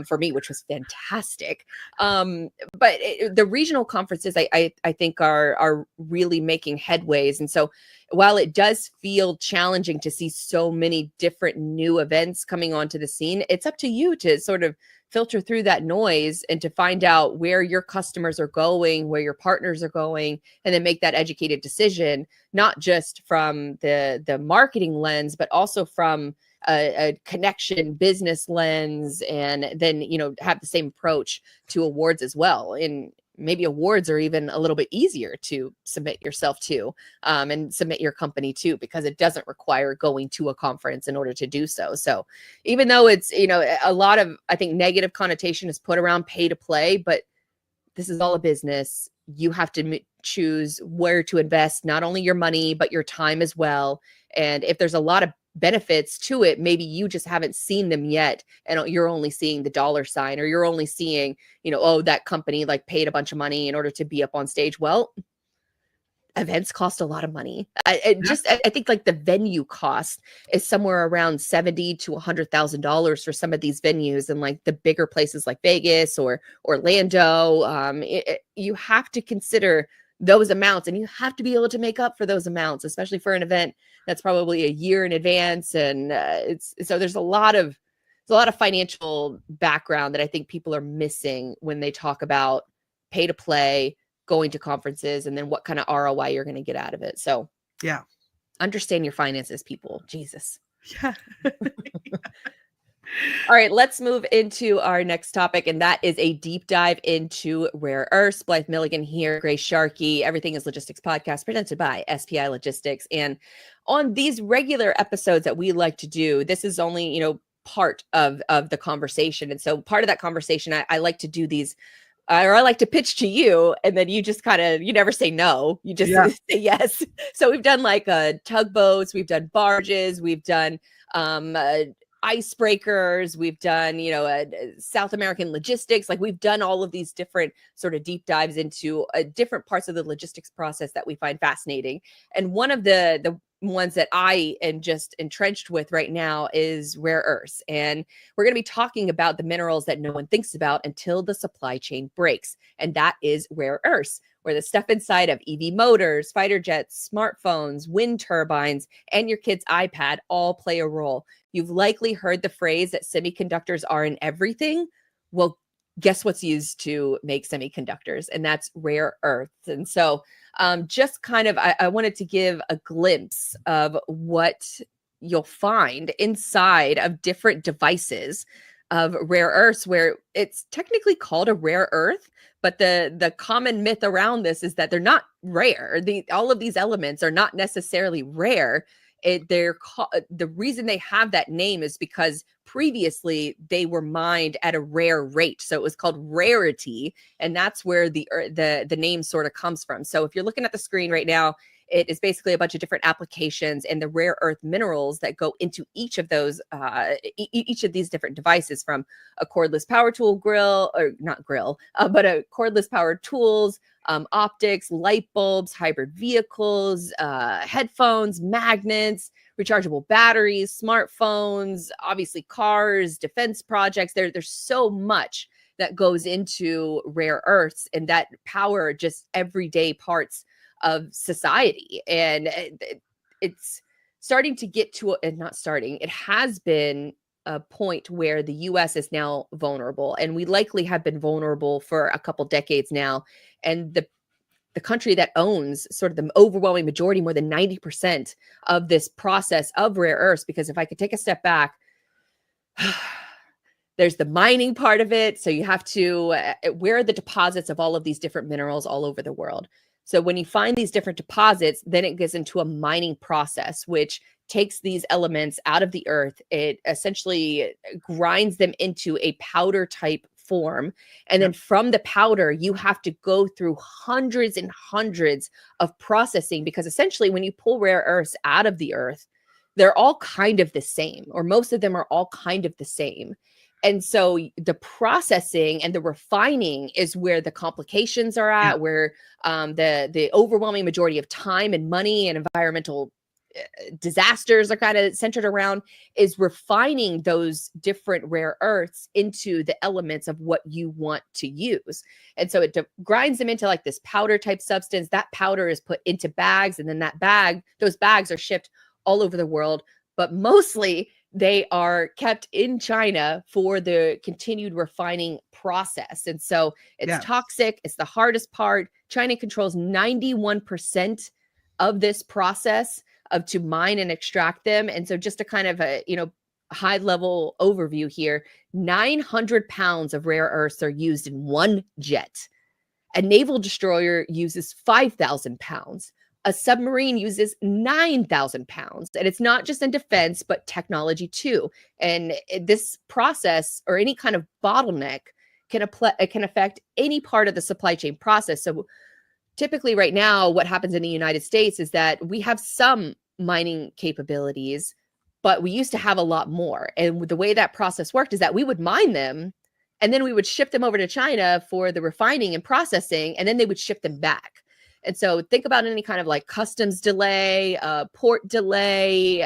A: for me, which was fantastic. But the regional conferences I think are really making headways. And so while it does feel challenging to see so many different new events coming onto the scene, it's up to you to sort of filter through that noise and to find out where your customers are going, where your partners are going, and then make that educated decision, not just from the marketing lens, but also from a connection business lens, and then, you know, have the same approach to awards as well. And maybe awards are even a little bit easier to submit yourself to, and submit your company to, because it doesn't require going to a conference in order to do so. So even though it's, you know, a lot of, I think, negative connotation is put around pay to play, but this is all a business. You have to choose where to invest, not only your money, but your time as well. And if there's a lot of benefits to it, maybe you just haven't seen them yet, and you're only seeing the dollar sign, or you're only seeing, you know, oh, that company like paid a bunch of money in order to be up on stage. Well, events cost a lot of money. I think like the venue cost is somewhere around $70,000 to $100,000 for some of these venues, and like the bigger places like Vegas or Orlando. You have to consider those amounts, and you have to be able to make up for those amounts, especially for an event that's probably a year in advance. And there's a lot of financial background that I think people are missing when they talk about pay to play, going to conferences, and then what kind of ROI you're going to get out of it. So
B: yeah,
A: understand your finances, people. Jesus.
B: Yeah.
A: All right, let's move into our next topic, and that is a deep dive into rare earths. Blythe Milligan here, Grace Sharkey. Everything is Logistics podcast presented by SPI Logistics. And on these regular episodes that we like to do, this is only, you know, part of the conversation. And so part of that conversation, I like to do these, or I like to pitch to you, and then you just kind of, you never say no, you just say yes. So we've done like tugboats, we've done barges, we've done icebreakers, we've done, you know, South American logistics. Like we've done all of these different sort of deep dives into different parts of the logistics process that we find fascinating. And one of the ones that I am just entrenched with right now is rare earths. And we're going to be talking about the minerals that no one thinks about until the supply chain breaks. And that is rare earths, where the stuff inside of EV motors, fighter jets, smartphones, wind turbines, and your kid's iPad all play a role. You've likely heard the phrase that semiconductors are in everything. Well, guess what's used to make semiconductors? And that's rare earths. And so just kind of, I wanted to give a glimpse of what you'll find inside of different devices of rare earths, where it's technically called a rare earth, but the common myth around this is that they're not rare. All of these elements are not necessarily rare. The reason they have that name is because previously they were mined at a rare rate, so it was called rarity, and that's where the name sort of comes from. So if you're looking at the screen right now, it is basically a bunch of different applications and the rare earth minerals that go into each of those, each of these different devices, from a cordless power tool grill, or not grill, but a cordless power tools, optics, light bulbs, hybrid vehicles, headphones, magnets, rechargeable batteries, smartphones, obviously cars, defense projects. There's so much that goes into rare earths, and that power just everyday parts of society. And it's starting to get to, and not starting, it has been a point where the US is now vulnerable, and we likely have been vulnerable for a couple decades now. And the country that owns sort of the overwhelming majority, more than 90% of this process of rare earths, because if I could take a step back, there's the mining part of it. So you have to, where are the deposits of all of these different minerals all over the world? So when you find these different deposits, then it gets into a mining process, which takes these elements out of the earth. It essentially grinds them into a powder type form. And then from the powder, you have to go through hundreds and hundreds of processing, because essentially when you pull rare earths out of the earth, they're all kind of the same, or most of them are all kind of the same. And so the processing and the refining is where the complications are at, where the overwhelming majority of time and money and environmental disasters are kind of centered around, is refining those different rare earths into the elements of what you want to use. And so it grinds them into like this powder type substance. That powder is put into bags, and then those bags are shipped all over the world, but mostly they are kept in China for the continued refining process. And so it's toxic. It's the hardest part. China controls 91% of this process to mine and extract them. And so just a kind of a, high level overview here, 900 pounds of rare earths are used in one jet. A naval destroyer uses 5,000 pounds. A submarine uses 9,000 pounds. And it's not just in defense, but technology too. And this process, or any kind of bottleneck, can affect any part of the supply chain process. So typically right now, what happens in the United States is that we have some mining capabilities, but we used to have a lot more. And the way that process worked is that we would mine them, and then we would ship them over to China for the refining and processing, and then they would ship them back. And so think about any kind of like customs delay, port delay,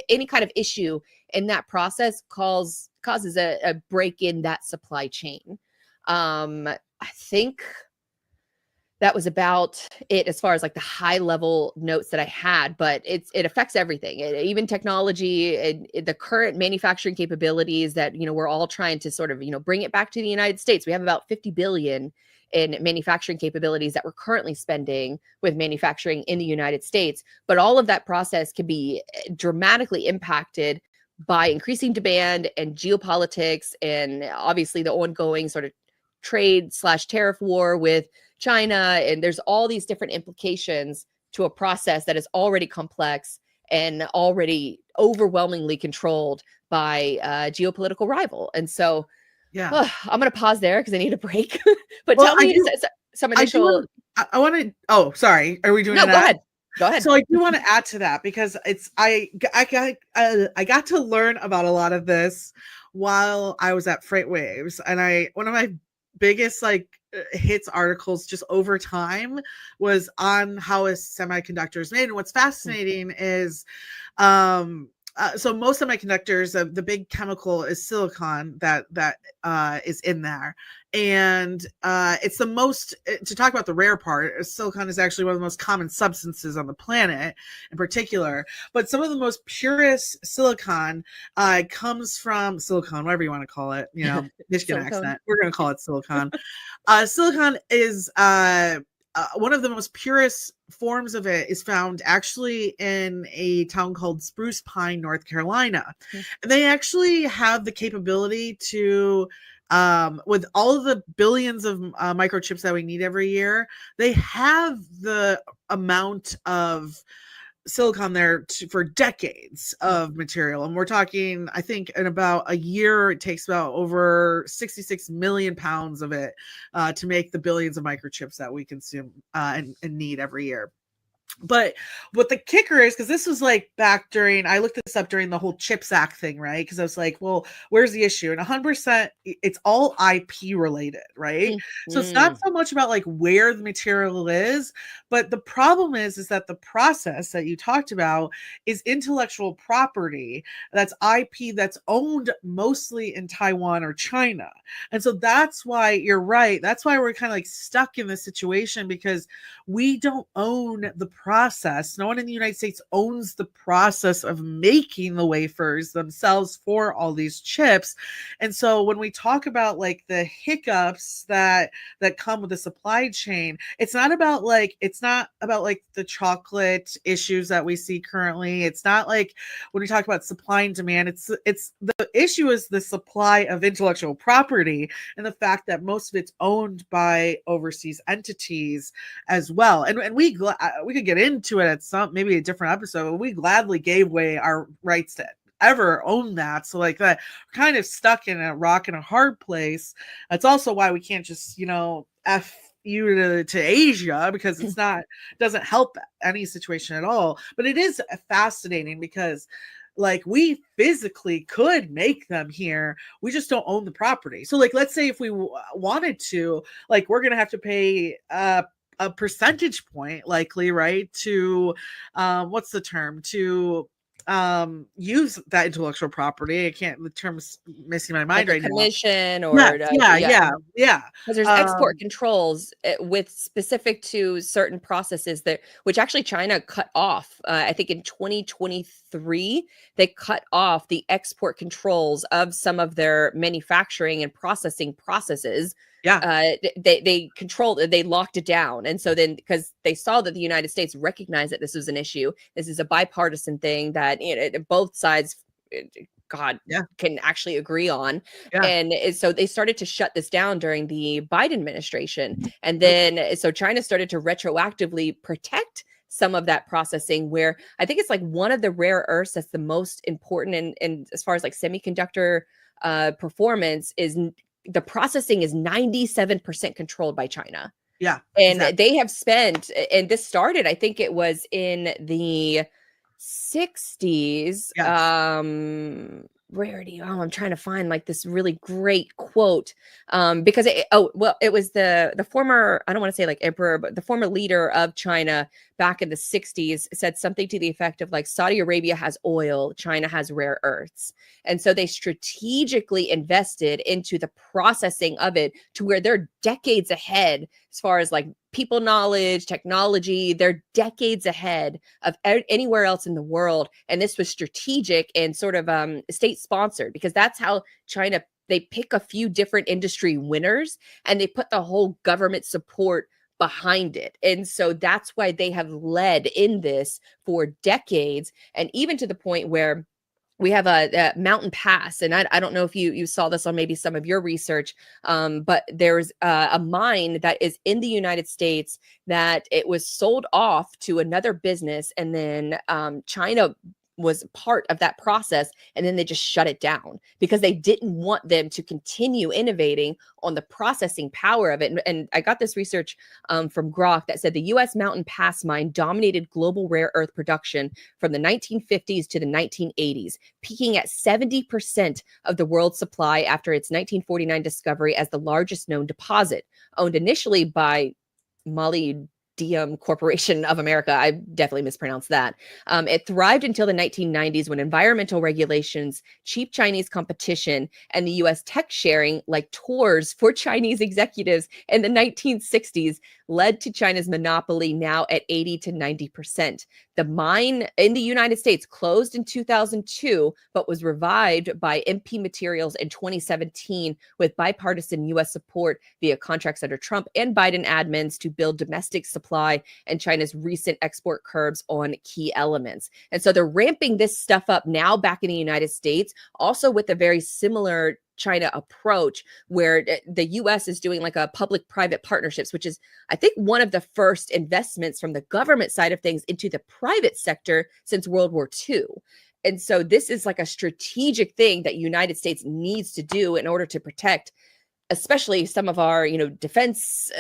A: any kind of issue in that process causes a break in that supply chain. I think that was about it as far as like the high level notes that I had, but it affects everything, even technology and the current manufacturing capabilities that, we're all trying to sort of, bring it back to the United States. We have about 50 billion in manufacturing capabilities that we're currently spending with manufacturing in the United States. But all of that process can be dramatically impacted by increasing demand and geopolitics, and obviously the ongoing sort of trade/tariff war with China. And there's all these different implications to a process that is already complex and already overwhelmingly controlled by a geopolitical rival. And so I'm going to pause there because I need a break. But tell me some initial.
B: I want to. Oh, sorry. Are we doing?
A: No, go ahead. Go ahead.
B: So I do want to add to that because I got to learn about a lot of this while I was at FreightWaves, and one of my biggest hits articles just over time was on how a semiconductor is made. And what's fascinating is so most semiconductors, the big chemical is silicon that is in there. And it's the most, to talk about the rare part, silicon is actually one of the most common substances on the planet in particular. But some of the most purest silicon comes from silicon, whatever you want to call it, Michigan accent. We're going to call it silicon. Silicon is one of the most purest forms of it is found actually in a town called Spruce Pine, North Carolina. Mm-hmm. And they actually have the capability to, with all of the billions of microchips that we need every year, they have the amount of silicon there for decades of material. And we're talking, I think in about a year, it takes about over 66 million pounds of it to make the billions of microchips that we consume and need every year. But what the kicker is, because this was back during, I looked this up during the whole CHIPS Act thing, right? Because I was like, well, where's the issue? And 100%, it's all IP related, right? Mm-hmm. So it's not so much about where the material is, but the problem is that the process that you talked about is intellectual property. That's IP that's owned mostly in Taiwan or China. And so that's why you're right. That's why we're kind of stuck in this situation, because we don't own the process. No one in the United States owns the process of making the wafers themselves for all these chips. And so when we talk about the hiccups that come with the supply chain, it's not about the chocolate issues that we see currently. It's not when we talk about supply and demand, it's the issue is the supply of intellectual property and the fact that most of it's owned by overseas entities as well. And we could get into it at maybe a different episode, but we gladly gave away our rights to ever own that. So that we're kind of stuck in a rock and a hard place. That's also why we can't just, F you to Asia, because it's doesn't help any situation at all. But it is fascinating because we physically could make them here. We just don't own the property. So let's say if we wanted to, we're going to have to pay a percentage point likely, right, to what's the term, to use that intellectual property. I can't, the term's missing my mind
A: Like a
B: right now.
A: commission
B: Yes,
A: or
B: yeah,
A: yeah.
B: yeah, yeah.
A: Because there's export controls with specific to certain processes that which actually China cut off. I think in 2023 they cut off the export controls of some of their manufacturing and processing processes.
B: Yeah.
A: They controlled it, they locked it down, and so then because they saw that the United States recognized that this was an issue, this is a bipartisan thing that both sides. God
B: Yeah.
A: can actually agree on.
B: Yeah.
A: And so they started to shut this down during the Biden administration. And then so China started to retroactively protect some of that processing, where I think it's like one of the rare earths that's the most important in as far as like semiconductor performance is the processing is 97% controlled by China.
B: Yeah.
A: And
B: Exactly.
A: they have spent, and this started, I think it was in the 60s.
B: Yes.
A: Rarity. Oh, I'm trying to find like this really great quote. Because it was the former, I don't want to say like emperor, but the former leader of China back in the 60s said something to the effect of like Saudi Arabia has oil, China has rare earths. And so they strategically invested into the processing of it to where they're decades ahead as far as like people knowledge, technology. They're decades ahead of anywhere else in the world. And this was strategic and sort of state sponsored, because that's how China, they pick a few different industry winners and they put the whole government support behind it. And so that's why they have led in this for decades. And even to the point where we have a Mountain Pass, and I don't know if you saw this on maybe some of your research, but there's a mine that is in the United States that it was sold off to another business, and then China was part of that process, and then they just shut it down because they didn't want them to continue innovating on the processing power of it. And I got this research from Grok that said the U.S. Mountain Pass mine dominated global rare earth production from the 1950s to the 1980s, peaking at 70% of the world's supply after its 1949 discovery as the largest known deposit, owned initially by Molly Corporation of America. I definitely mispronounced that. It thrived until the 1990s when environmental regulations, cheap Chinese competition, and the US tech sharing, like tours for Chinese executives in the 1960s, led to China's monopoly now at 80 to 90%. The mine in the United States closed in 2002, but was revived by MP Materials in 2017 with bipartisan US support via contracts under Trump and Biden admins to build domestic supply and China's recent export curbs on key elements. And so they're ramping this stuff up now back in the United States, also with a very similar China approach, where the US is doing like a public-private partnerships, which is, I think, one of the first investments from the government side of things into the private sector since World War II. And so this is like a strategic thing that United States needs to do in order to protect especially some of our, defense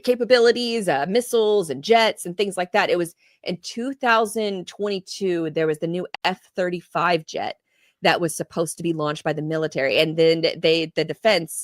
A: capabilities, missiles and jets and things like that. It was in 2022, there was the new F-35 jet that was supposed to be launched by the military. And then the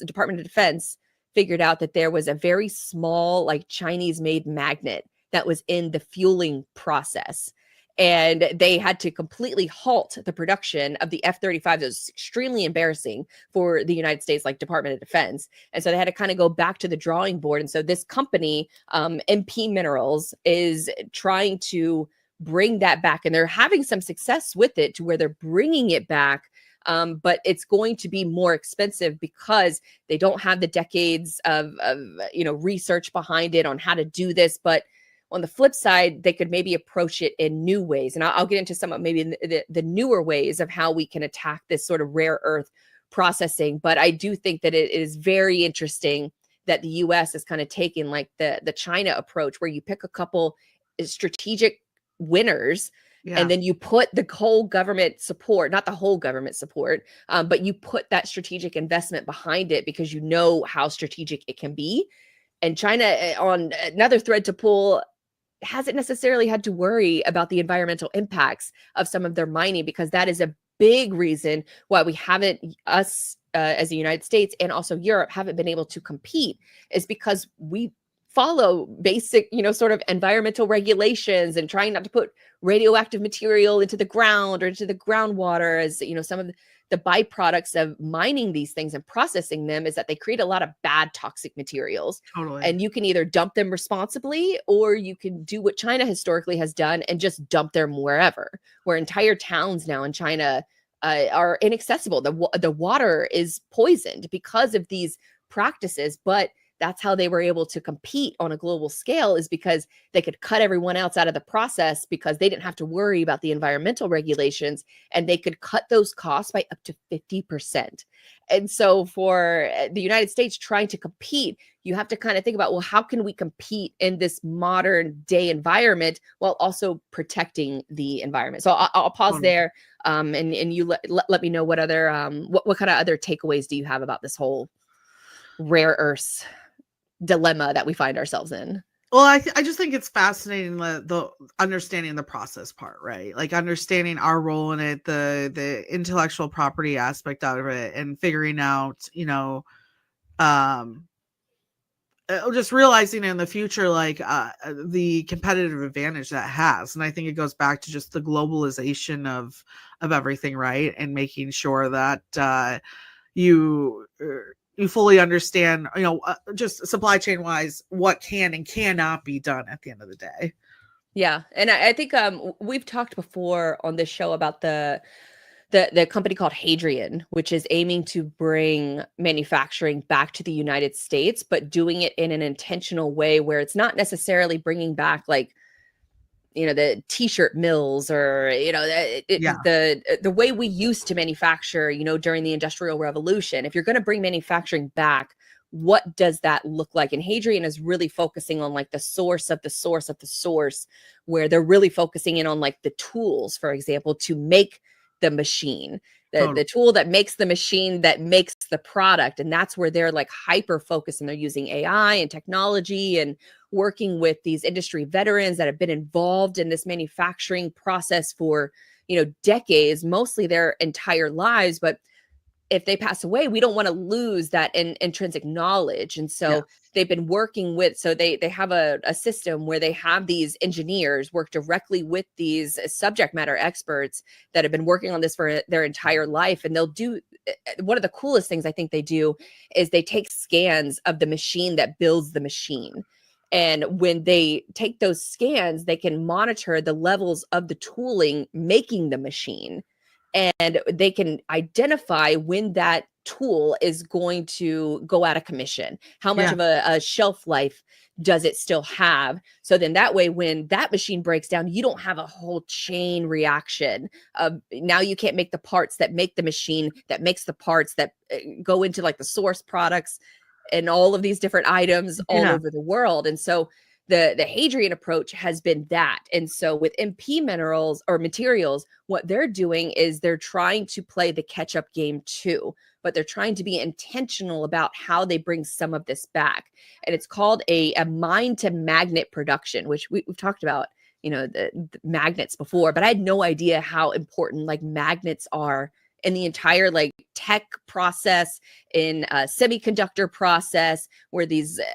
A: Department of Defense figured out that there was a very small, like Chinese made magnet that was in the fueling process. And they had to completely halt the production of the F-35. It was extremely embarrassing for the United States, like Department of Defense. And so they had to kind of go back to the drawing board. And so this company, MP Minerals, is trying to bring that back. And they're having some success with it to where they're bringing it back. But it's going to be more expensive because they don't have the decades of research behind it on how to do this. But on the flip side, they could maybe approach it in new ways. And I'll get into some of maybe the newer ways of how we can attack this sort of rare earth processing. But I do think that it is very interesting that the US is kind of taking like the China approach, where you pick a couple strategic winners. Yeah. And then you put the whole government support, not the whole government support, but you put that strategic investment behind it because you know how strategic it can be. And China, on another thread to pull, hasn't necessarily had to worry about the environmental impacts of some of their mining, because that is a big reason why we haven't, as the United States and also Europe, haven't been able to compete, is because we follow basic, sort of environmental regulations and trying not to put radioactive material into the ground or into the groundwater, as some of the byproducts of mining these things and processing them is that they create a lot of bad toxic materials.
B: Totally.
A: And you can either dump them responsibly, or you can do what China historically has done and just dump them wherever, where entire towns now in China are inaccessible. The water is poisoned because of these practices, but that's how they were able to compete on a global scale, is because they could cut everyone else out of the process because they didn't have to worry about the environmental regulations, and they could cut those costs by up to 50%. And so for the United States trying to compete, you have to kind of think about, well, how can we compete in this modern day environment while also protecting the environment? So I'll pause there, and you let me know what other what kind of other takeaways do you have about this whole rare earths dilemma that we find ourselves in.
B: Well, I just think it's fascinating, the understanding the process part, right? Like understanding our role in it, the intellectual property aspect of it, and figuring out, just realizing in the future, like the competitive advantage that has. And I think it goes back to just the globalization of everything, right? And making sure that you fully understand, just supply chain wise, what can and cannot be done at the end of the day.
A: Yeah. And I think we've talked before on this show about the company called Hadrian, which is aiming to bring manufacturing back to the United States, but doing it in an intentional way where it's not necessarily bringing back like, the t-shirt mills or, the way we used to manufacture, during the Industrial Revolution. If you're going to bring manufacturing back, what does that look like? And Hadrian is really focusing on like the source of the source of the source, where they're really focusing in on like the tools, for example, to make the machine, the tool that makes the machine that makes the product. And that's where they're like hyper focused, and they're using AI and technology and working with these industry veterans that have been involved in this manufacturing process for, decades, mostly their entire lives. But if they pass away, we don't want to lose that intrinsic knowledge. And so they've been working with, so they have a system where they have these engineers work directly with these subject matter experts that have been working on this for their entire life. And they'll do, one of the coolest things I think they do is they take scans of the machine that builds the machine. And when they take those scans, they can monitor the levels of the tooling making the machine. And they can identify when that tool is going to go out of commission. How much of a shelf life does it still have? So then that way, when that machine breaks down, you don't have a whole chain reaction. Now you can't make the parts that make the machine that makes the parts that go into like the source products and all of these different items all over the world. And so the Hadrian approach has been that. And so with MP minerals or materials, what they're doing is they're trying to play the catch-up game too, but they're trying to be intentional about how they bring some of this back. And it's called a mine to magnet production, which we've talked about, the magnets before, but I had no idea how important like magnets are in the entire like tech process, in a semiconductor process, where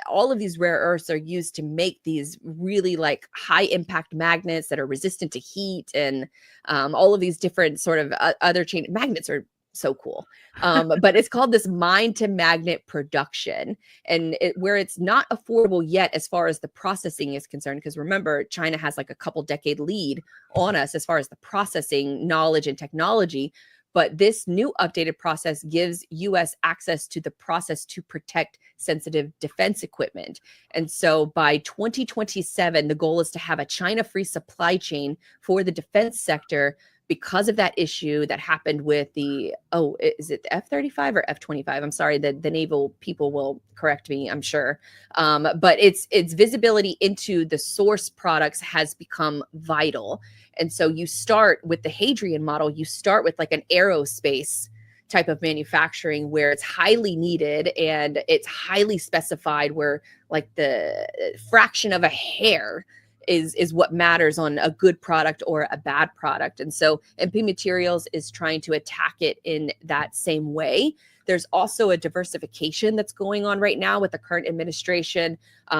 A: all of these rare earths are used to make these really like high impact magnets that are resistant to heat, and all of these different sort of other chain magnets are so cool. But it's called this mine to magnet production, and where it's not affordable yet as far as the processing is concerned, because remember, China has like a couple decade lead on us as far as the processing knowledge and technology. But this new updated process gives US access to the process to protect sensitive defense equipment. And so by 2027, the goal is to have a China-free supply chain for the defense sector because of that issue that happened with the, is it the F-35 or F-25? I'm sorry, the naval people will correct me, I'm sure. But its visibility into the source products has become vital. And so you start with the Hadrian model, you start with like an aerospace type of manufacturing where it's highly needed and it's highly specified, where like the fraction of a hair is what matters on a good product or a bad product. And so MP Materials is trying to attack it in that same way. There's also a diversification that's going on right now with the current administration.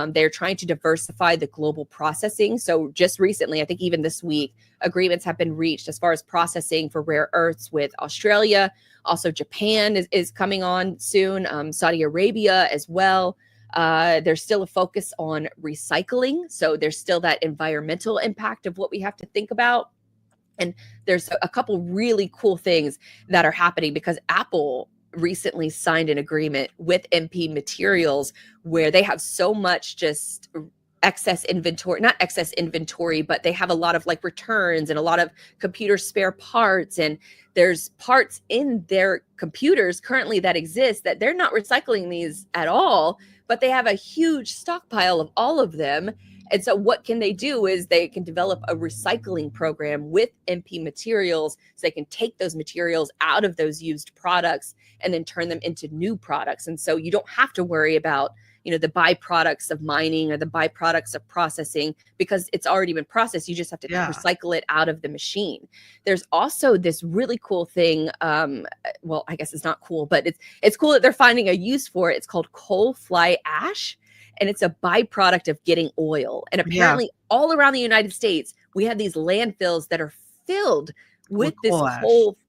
A: They're trying to diversify the global processing. So just recently, I think even this week, agreements have been reached as far as processing for rare earths with Australia. Also, Japan is coming on soon, Saudi Arabia as well. There's still a focus on recycling. So there's still that environmental impact of what we have to think about. And there's a couple really cool things that are happening because Apple recently signed an agreement with MP Materials where they have so much just excess inventory, not excess inventory, but they have a lot of like returns and a lot of computer spare parts. And there's parts in their computers currently that exist that they're not recycling these at all, but they have a huge stockpile of all of them. And so what can they do is they can develop a recycling program with MP Materials so they can take those materials out of those used products and then turn them into new products. And so you don't have to worry about, the byproducts of mining or the byproducts of processing because it's already been processed. You just have to recycle it out of the machine. There's also this really cool thing. Well, I guess it's not cool, but it's cool that they're finding a use for it. It's called coal fly ash. And it's a byproduct of getting oil. And apparently all around the United States, we have these landfills that are filled with this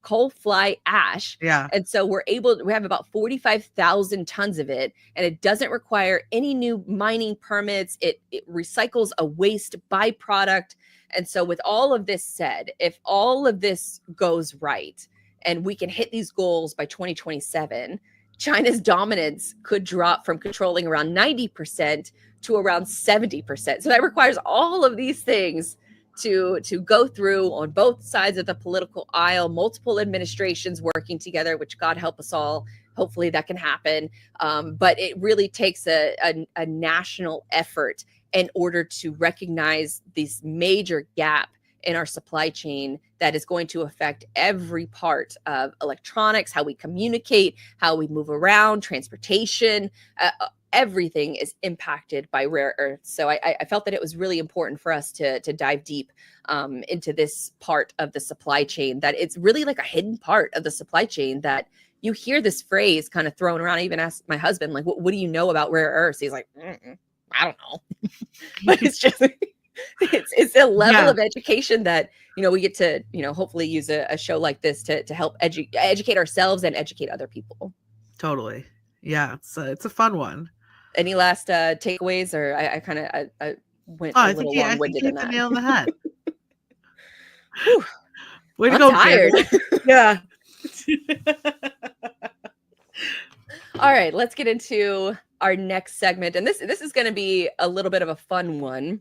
A: coal fly ash.
B: Yeah.
A: And so we have about 45,000 tons of it, and it doesn't require any new mining permits. It recycles a waste byproduct. And so with all of this said, if all of this goes right and we can hit these goals by 2027, China's dominance could drop from controlling around 90% to around 70%. So that requires all of these things to go through on both sides of the political aisle, multiple administrations working together, which God help us all. Hopefully that can happen. But it really takes a national effort in order to recognize this major gap in our supply chain that is going to affect every part of electronics, how we communicate, how we move around, transportation. Everything is impacted by rare earths. So I felt that it was really important for us to dive deep into this part of the supply chain, that it's really like a hidden part of the supply chain that you hear this phrase kind of thrown around. I even asked my husband, like, what do you know about rare earths? He's like, I don't know. But it's just... It's a level of education that, we get to, hopefully use a show like this to help educate ourselves and educate other people.
B: Totally. Yeah. It's a fun one.
A: Any last takeaways, or I kind of went a little long-winded in that.
B: Nail on the head. Way to go,
A: tired.
B: Yeah.
A: All right, let's get into our next segment. And this is going to be a little bit of a fun one.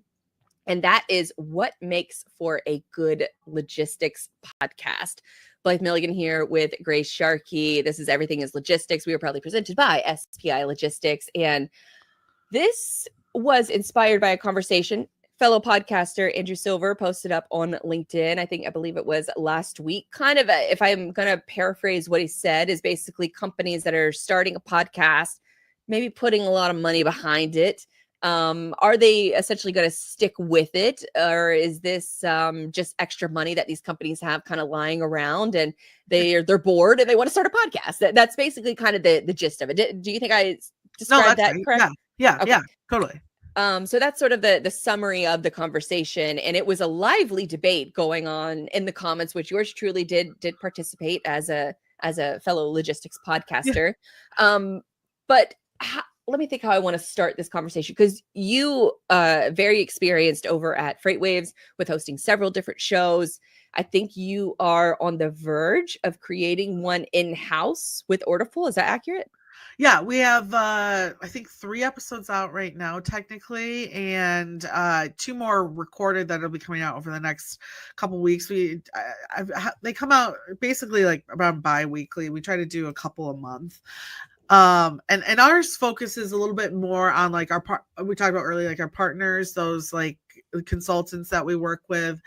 A: And that is what makes for a good logistics podcast. Blythe Milligan here with Grace Sharkey. This is Everything is Logistics. We are proudly presented by SPI Logistics. And this was inspired by a conversation. Fellow podcaster Andrew Silver posted up on LinkedIn. I believe it was last week. Kind of, if I'm going to paraphrase what he said, is basically companies that are starting a podcast, maybe putting a lot of money behind it. Are they essentially going to stick with it, or is this just extra money that these companies have kind of lying around and they're bored and they want to start a podcast? That's basically kind of the gist of it. Do you think I described that correct?
B: Yeah, okay. Yeah, totally.
A: So that's sort of the summary of the conversation, and it was a lively debate going on in the comments, which yours truly did participate as a fellow logistics podcaster. Yeah. But let me think how I want to start this conversation, because you very experienced over at FreightWaves with hosting several different shows. I think you are on the verge of creating one in-house with Orderful. Is that accurate?
B: Yeah, we have I think 3 episodes out right now technically, and 2 more recorded that'll be coming out over the next couple weeks. They come out basically like around bi-weekly. We try to do a couple a month. And ours focuses a little bit more on like we talked about earlier, like our partners, those like consultants that we work with,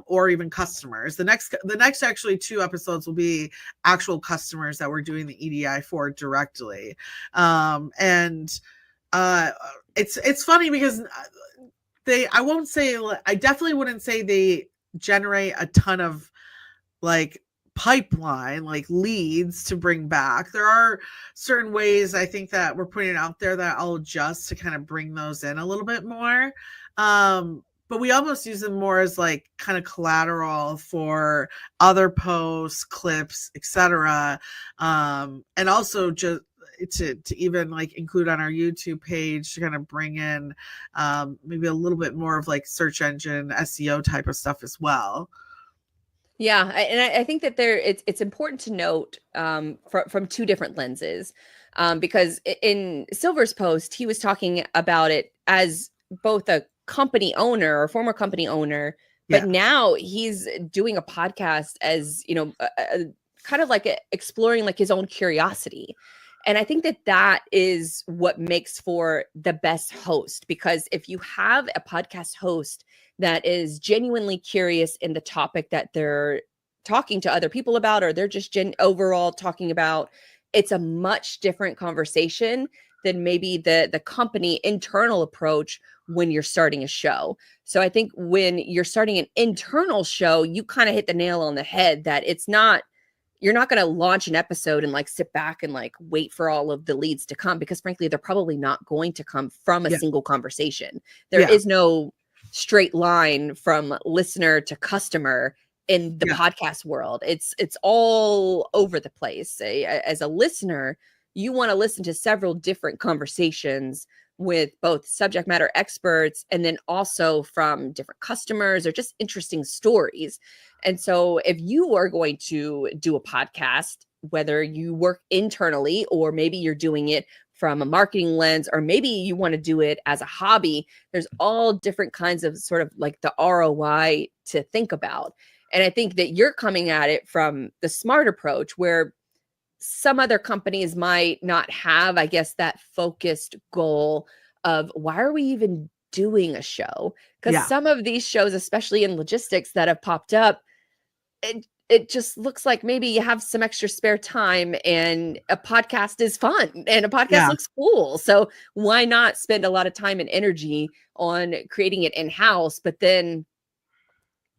B: or even customers. The next actually 2 episodes will be actual customers that we're doing the EDI for directly. It's funny because I definitely wouldn't say they generate a ton of like pipeline, like leads to bring back. There are certain ways I think that we're putting it out there that I'll adjust to kind of bring those in a little bit more. But we almost use them more as like kind of collateral for other posts, clips, etc. And also just to even like include on our YouTube page to kind of bring in maybe a little bit more of like search engine SEO type of stuff as well.
A: Yeah, I think that it's important to note from two different lenses, because in Silver's post he was talking about it as both a company owner or former company owner, but now he's doing a podcast as kind of like exploring like his own curiosity. And I think that that is what makes for the best host, because if you have a podcast host that is genuinely curious in the topic that they're talking to other people about, or they're just overall talking about, it's a much different conversation than maybe the company internal approach when you're starting a show. So I think when you're starting an internal show, you kind of hit the nail on the head that you're not going to launch an episode and like sit back and like wait for all of the leads to come, because frankly, they're probably not going to come from a single conversation. There is no straight line from listener to customer in the podcast world. It's all over the place. As a listener, you want to listen to several different conversations with both subject matter experts and then also from different customers or just interesting stories. And so if you are going to do a podcast, whether you work internally or maybe you're doing it from a marketing lens, or maybe you want to do it as a hobby, there's all different kinds of sort of like the ROI to think about. And I think that you're coming at it from the smart approach, where some other companies might not have, I guess, that focused goal of why are we even doing a show? Because some of these shows, especially in logistics that have popped up, it just looks like maybe you have some extra spare time and a podcast is fun and a podcast looks cool. So why not spend a lot of time and energy on creating it in-house? But then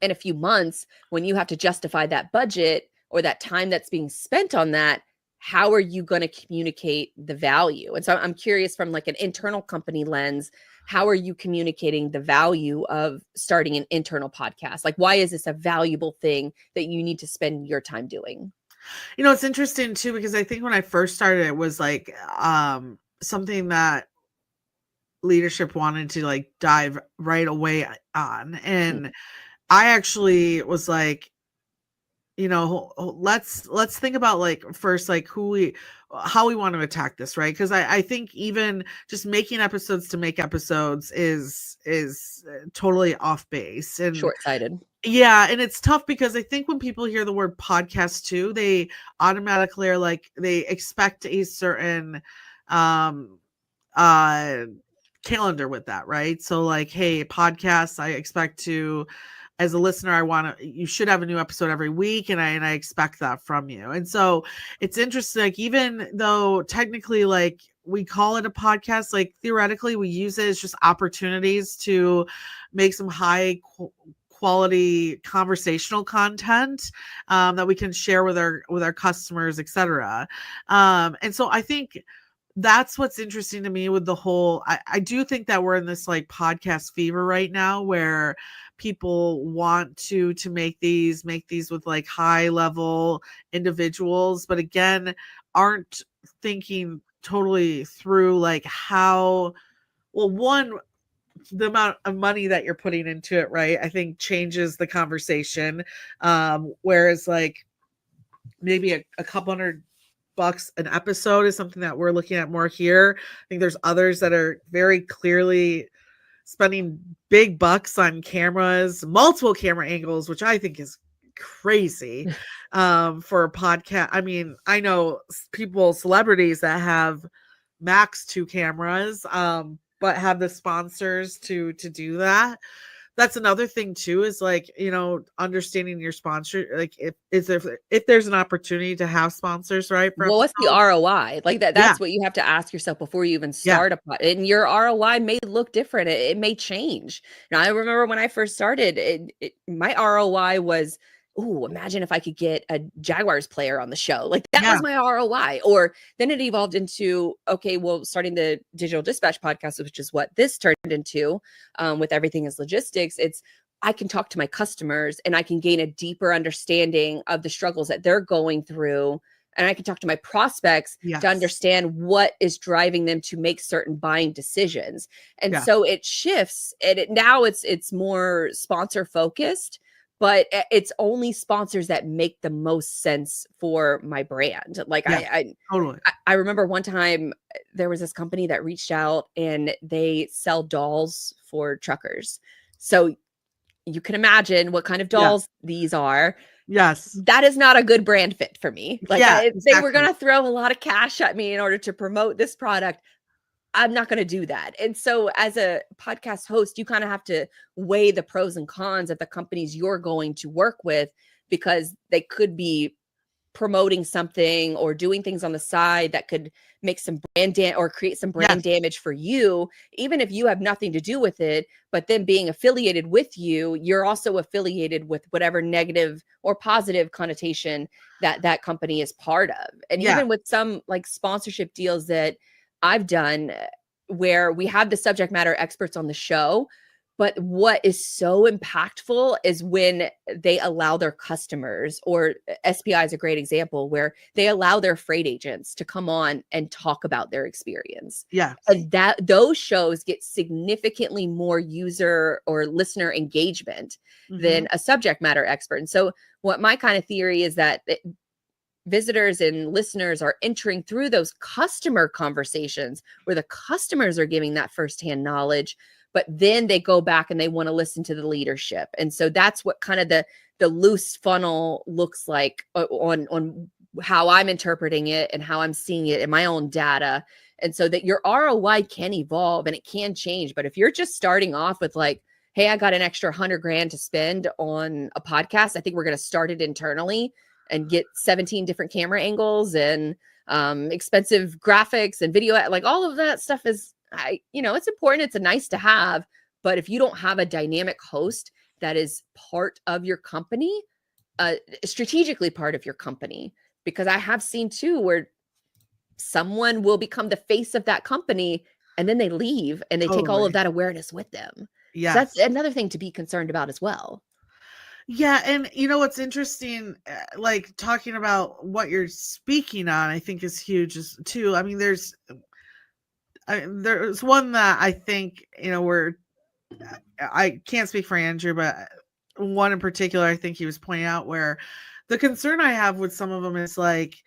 A: in a few months, when you have to justify that budget or that time that's being spent on that, how are you going to communicate the value? And so I'm curious, from like an internal company lens, how are you communicating the value of starting an internal podcast? Like, why is this a valuable thing that you need to spend your time doing?
B: You know, it's interesting too, because I think when I first started, it was like something that leadership wanted to like dive right away on. And I actually was like, you know, let's think about like first, like how we want to attack this, right? Because I think even just making episodes to make episodes is totally off base and
A: short-sighted.
B: Yeah, and it's tough because I think when people hear the word podcast too, they automatically are like, they expect a certain calendar with that, right? So like, hey, podcasts, I expect to, as a listener, you should have a new episode every week. And I expect that from you. And so it's interesting, like, even though technically like we call it a podcast, like theoretically we use it as just opportunities to make some high quality conversational content that we can share with our customers, etc. And so I think that's what's interesting to me with the whole, I do think that we're in this like podcast fever right now where people want to make these with like high level individuals, but again, aren't thinking totally through like how, well, one, the amount of money that you're putting into it, right, I think changes the conversation. Whereas like maybe a couple $100 an episode is something that we're looking at more here. I think there's others that are very clearly spending big bucks on cameras, multiple camera angles, which I think is crazy for a podcast. I mean, I know celebrities that have max 2 cameras, but have the sponsors to do that. That's another thing too, is like, you know, understanding your sponsor, like if there's an opportunity to have sponsors, right?
A: Well, what's the ROI? Like that's what you have to ask yourself before you even start a pod. And your ROI may look different. It may change. Now, I remember when I first started, my ROI was oh, imagine if I could get a Jaguars player on the show. Like that
B: Yeah.
A: was my ROI. Or then it evolved into, okay, well, starting the Digital Dispatch podcast, which is what this turned into, with everything is logistics. It's, I can talk to my customers and I can gain a deeper understanding of the struggles that they're going through. And I can talk to my prospects
B: Yes.
A: to understand what is driving them to make certain buying decisions. And
B: Yeah.
A: so it shifts, and now it's more sponsor focused, but it's only sponsors that make the most sense for my brand. Like
B: Yeah, totally.
A: I remember one time there was this company that reached out and they sell dolls for truckers. So you can imagine what kind of dolls these are.
B: Yes.
A: That is not a good brand fit for me. Like they were
B: exactly.
A: going to throw a lot of cash at me in order to promote this product. I'm not going to do that. And so as a podcast host, you kind of have to weigh the pros and cons of the companies you're going to work with, because they could be promoting something or doing things on the side that could make some or create some brand damage for you, even if you have nothing to do with it. But then being affiliated with you, you're also affiliated with whatever negative or positive connotation that that company is part of. And even with some like sponsorship deals that I've done, where we have the subject matter experts on the show, but what is so impactful is when they allow their customers, or SPI is a great example, where they allow their freight agents to come on and talk about their experience.
B: Yeah.
A: And that those shows get significantly more user or listener engagement than a subject matter expert. And so what my kind of theory is that visitors and listeners are entering through those customer conversations where the customers are giving that firsthand knowledge, but then they go back and they want to listen to the leadership. And so that's what kind of the loose funnel looks like on how I'm interpreting it and how I'm seeing it in my own data. And so that your ROI can evolve and it can change. But if you're just starting off with like, hey, I got an extra $100,000 to spend on a podcast, I think we're going to start it internally and get 17 different camera angles and expensive graphics and video, like all of that stuff is, it's important. It's a nice to have, but if you don't have a dynamic host that is part of your company, strategically part of your company, because I have seen too, where someone will become the face of that company and then they leave and they take all of that awareness with them.
B: Yeah.
A: So that's another thing to be concerned about as well.
B: Yeah. And what's interesting, like talking about what you're speaking on, I think is huge too. I mean, there's one that I think, where I can't speak for Andrew, but one in particular, I think he was pointing out, where the concern I have with some of them is like,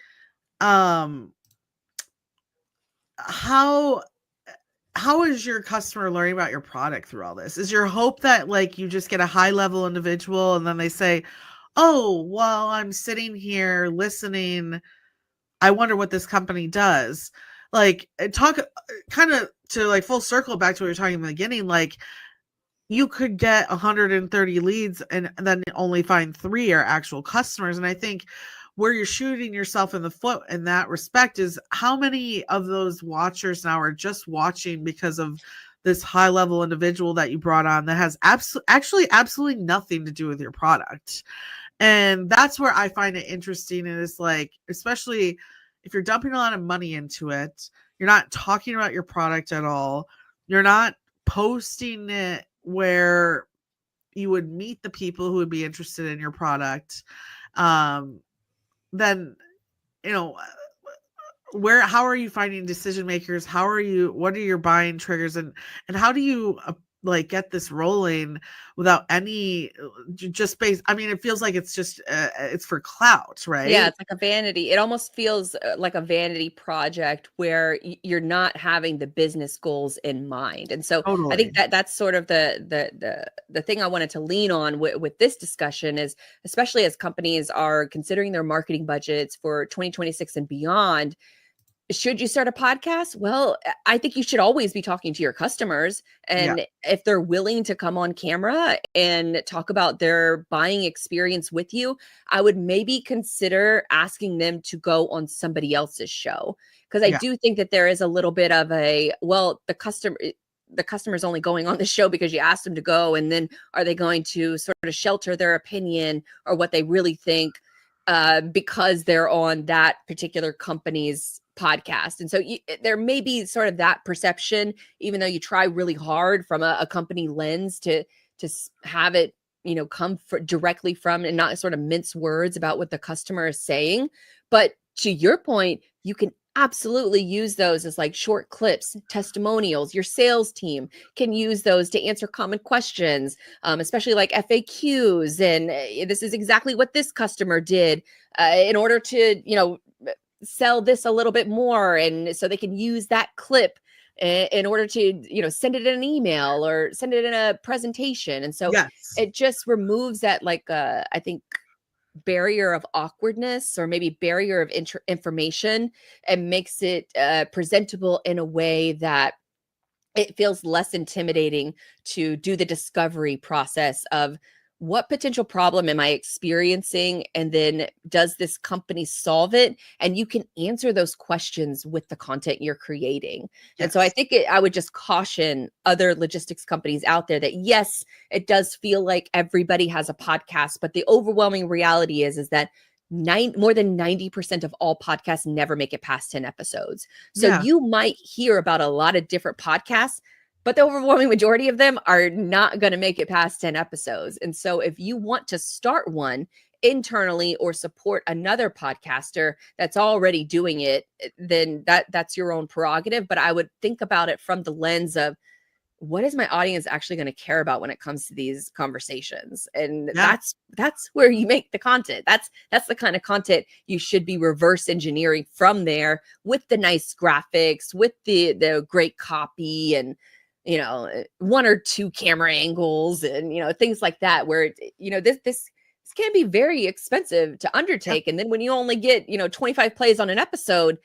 B: how is your customer learning about your product through all this? Is your hope that like you just get a high level individual and then they say, oh, well, I'm sitting here listening, I wonder what this company does. Like, talk kind of to like full circle back to what you're talking in the beginning. Like, you could get 130 leads and then only find 3 are actual customers. And I think where you're shooting yourself in the foot in that respect is how many of those watchers now are just watching because of this high level individual that you brought on that has absolutely nothing to do with your product. And that's where I find it interesting. And it's like, especially if you're dumping a lot of money into it, you're not talking about your product at all. You're not posting it where you would meet the people who would be interested in your product. Then, how are you finding decision makers? What are your buying triggers, and how do you like get this rolling without any just base? I mean, it feels like it's just it's for clout, right?
A: Yeah, it's like a vanity. It almost feels like a vanity project where you're not having the business goals in mind. And so I think that's sort of the thing I wanted to lean on with this discussion is, especially as companies are considering their marketing budgets for 2026 and beyond. Should you start a podcast? Well, I think you should always be talking to your customers. And if they're willing to come on camera and talk about their buying experience with you, I would maybe consider asking them to go on somebody else's show. Because I do think that there is a little bit of the customer, the customer's only going on the show because you asked them to go, and then are they going to sort of shelter their opinion or what they really think because they're on that particular company's podcast? And so there may be sort of that perception, even though you try really hard from a company lens to have it, come directly from, and not sort of mince words about what the customer is saying. But to your point, you can absolutely use those as like short clips, testimonials. Your sales team can use those to answer common questions, especially like FAQs. And this is exactly what this customer did in order to, sell this a little bit more. And so they can use that clip in order to, send it in an email or send it in a presentation. And so it just removes that, like, I think, barrier of awkwardness, or maybe barrier of information, and makes it presentable in a way that it feels less intimidating to do the discovery process of what potential problem am I experiencing, and then does this company solve it? And you can answer those questions with the content you're creating. And so I think I would just caution other logistics companies out there that, yes, it does feel like everybody has a podcast, but the overwhelming reality is that more than 90% of all podcasts never make it past 10 episodes. So you might hear about a lot of different podcasts, but the overwhelming majority of them are not going to make it past 10 episodes. And so if you want to start one internally or support another podcaster that's already doing it, then that's your own prerogative. But I would think about it from the lens of, what is my audience actually going to care about when it comes to these conversations? And that's where you make the content. That's the kind of content you should be reverse engineering from there, with the nice graphics, with the great copy, and one or two camera angles, and things like that, where this can be very expensive to undertake. And then when you only get 25 plays on an episode,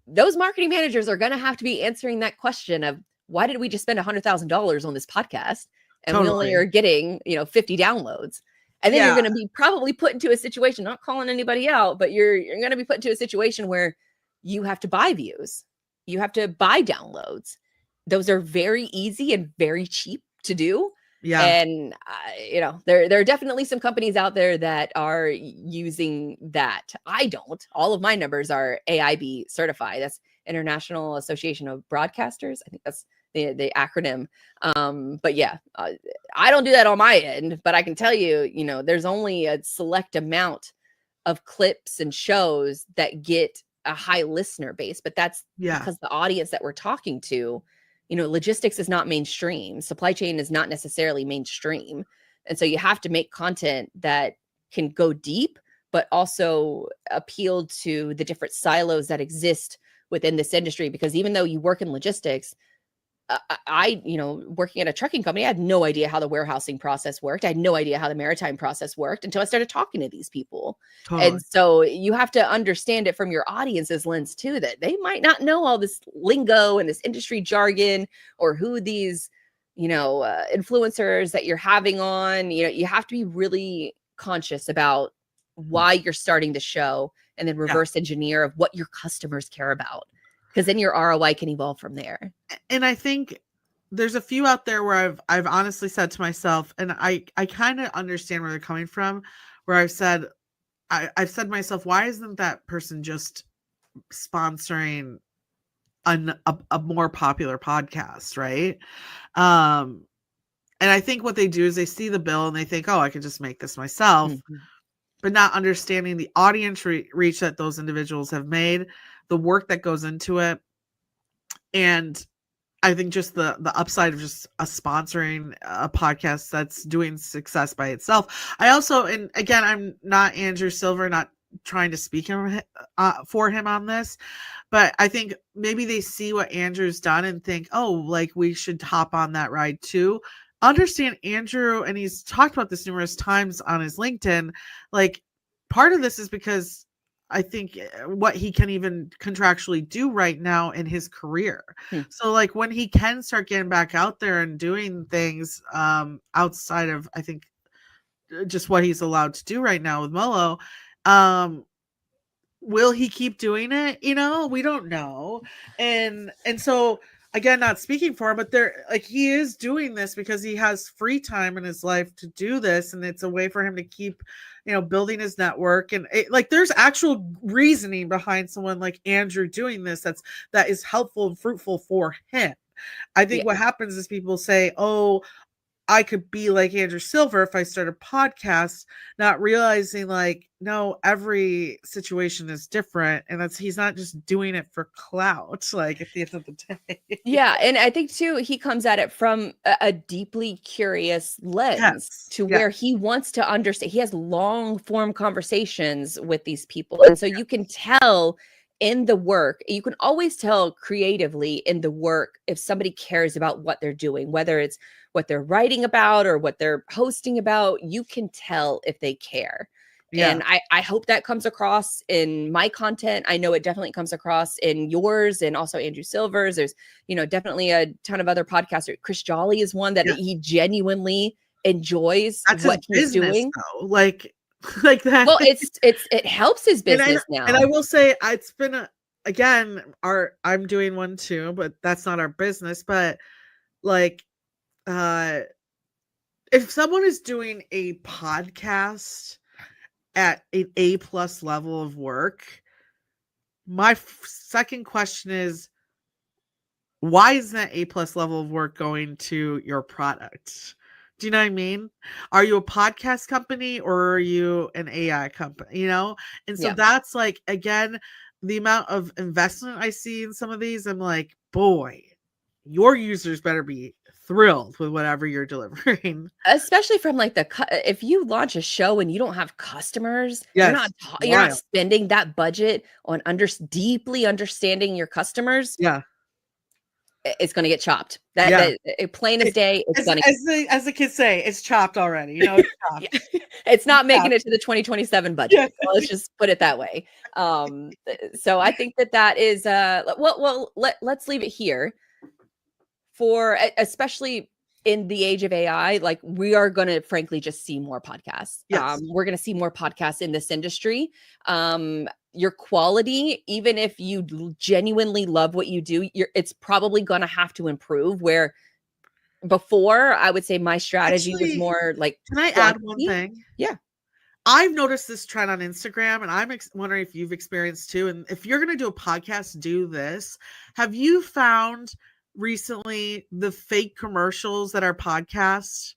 A: those marketing managers are going to have to be answering that question of, why did we just spend $100,000 on this podcast and we only are getting 50 downloads? And then you're going to be probably put into a situation, not calling anybody out, but you're going to be put into a situation where you have to buy views, you have to buy downloads. Those are very easy and very cheap to do. And there are definitely some companies out there that are using that. I don't. All of my numbers are AIB certified. That's International Association of Broadcasters. I think that's the acronym. But I don't do that on my end, but I can tell you, there's only a select amount of clips and shows that get a high listener base, but that's because the audience that we're talking to, logistics is not mainstream. Supply chain is not necessarily mainstream. And so you have to make content that can go deep, but also appeal to the different silos that exist within this industry. Because even though you work in logistics, I working at a trucking company, I had no idea how the warehousing process worked. I had no idea how the maritime process worked until I started talking to these people. And so you have to understand it from your audience's lens too, that they might not know all this lingo and this industry jargon, or who these, influencers that you're having on. You have to be really conscious about why you're starting the show, and then reverse engineer of what your customers care about, because then your ROI can evolve from there.
B: And I think there's a few out there where I've honestly said to myself, and I kind of understand where they're coming from, where I've said to myself, why isn't that person just sponsoring a more popular podcast, right? And I think what they do is they see the bill and they think, oh, I could just make this myself, but not understanding the audience reach that those individuals have made, the work that goes into it. And I think just the upside of just sponsoring a podcast that's doing success by itself. I also, and again, I'm not Andrew Silver, not trying to speak for him on this, but I think maybe they see what Andrew's done and think, oh, like we should hop on that ride too. Understand Andrew, and he's talked about this numerous times on his LinkedIn, like part of this is because I think what he can even contractually do right now in his career. So like when he can start getting back out there and doing things outside of, I think, just what he's allowed to do right now with Molo, will he keep doing it? We don't know. And so again, not speaking for him, but they're like, he is doing this because he has free time in his life to do this, and it's a way for him to keep, building his network. And like, there's actual reasoning behind someone like Andrew doing this that is helpful and fruitful for him. I think what happens is people say, oh, I could be like Andrew Silver if I start a podcast, not realizing like, no, every situation is different. And he's not just doing it for clout, like at the end of the day.
A: Yeah. And I think too, he comes at it from a deeply curious lens to where he wants to understand. He has long form conversations with these people. And so you can tell in the work, you can always tell creatively in the work if somebody cares about what they're doing, whether it's what they're writing about or what they're posting about. You can tell if they care. Yeah. And I hope that comes across in my content. I know it definitely comes across in yours and also Andrew Silver's. There's, definitely a ton of other podcasters. Chris Jolly is one that he genuinely enjoys. That's what he's doing.
B: Though. Like that.
A: Well, it helps his business now.
B: And I will say, it's been I'm doing one too, but that's not our business. But like, if someone is doing a podcast at an A+ level of work, my second question is, why is that A+ level of work going to your product? Do you know what I mean? Are you a podcast company or are you an AI company? And so that's like, again, the amount of investment I see in some of these, I'm like, boy, your users better be thrilled with whatever you're delivering,
A: especially from like if you launch a show and you don't have customers, you're not spending that budget on deeply understanding your customers. It's going to get chopped. That plain as day. It's going
B: to, as the kids say, it's chopped already. It's chopped.
A: It's not making it to the 2027 budget. So let's just put it that way. So I think that is let's leave it here. For especially in the age of AI, like we are going to frankly just see more podcasts. We're going to see more podcasts in this industry. Your quality, even if you genuinely love what you do, it's probably going to have to improve. Where before, I would say my strategy was more like.
B: Can I add one thing?
A: Yeah.
B: I've noticed this trend on Instagram, and I'm wondering if you've experienced too. And if you're going to do a podcast, do this. Have you found recently the fake commercials that are podcasts?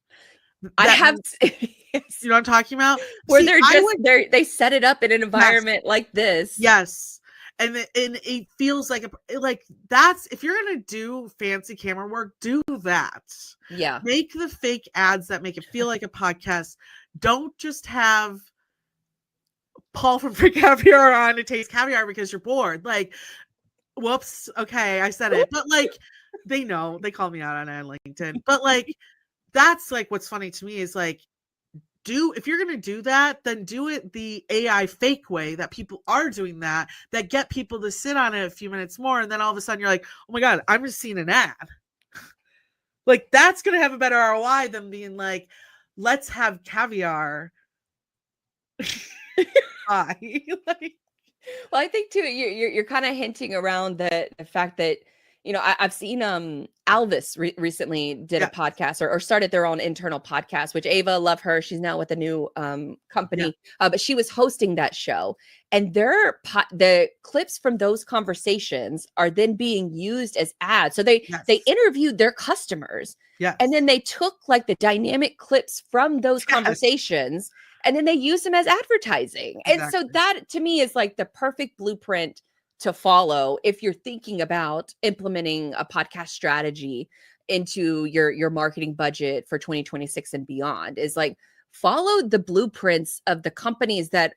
A: I have.
B: Yes. You know what I'm talking about?
A: Where they set it up in an environment like this.
B: Yes. And it feels like that's, if you're going to do fancy camera work, do that.
A: Yeah.
B: Make the fake ads that make it feel like a podcast. Don't just have Paul from Free Caviar on to taste caviar because you're bored. Like, whoops. Okay. I said it, but like, they know, they call me out on LinkedIn, but like, that's like, what's funny to me is like, if you're going to do that, then do it the AI fake way that people are doing that get people to sit on it a few minutes more. And then all of a sudden you're like, oh my God, I'm just seeing an ad. Like that's going to have a better ROI than being like, let's have caviar.
A: Well, I think too, you're kind of hinting around the fact that, I've seen Alvis recently did a podcast or started their own internal podcast, which Ava, love her. She's now with a new company, but she was hosting that show. And the clips from those conversations are then being used as ads. So they interviewed their customers.
B: Yes.
A: And then they took like the dynamic clips from those conversations and then they used them as advertising. Exactly. And so that to me is like the perfect blueprint to follow if you're thinking about implementing a podcast strategy into your marketing budget for 2026 and beyond, is like follow the blueprints of the companies that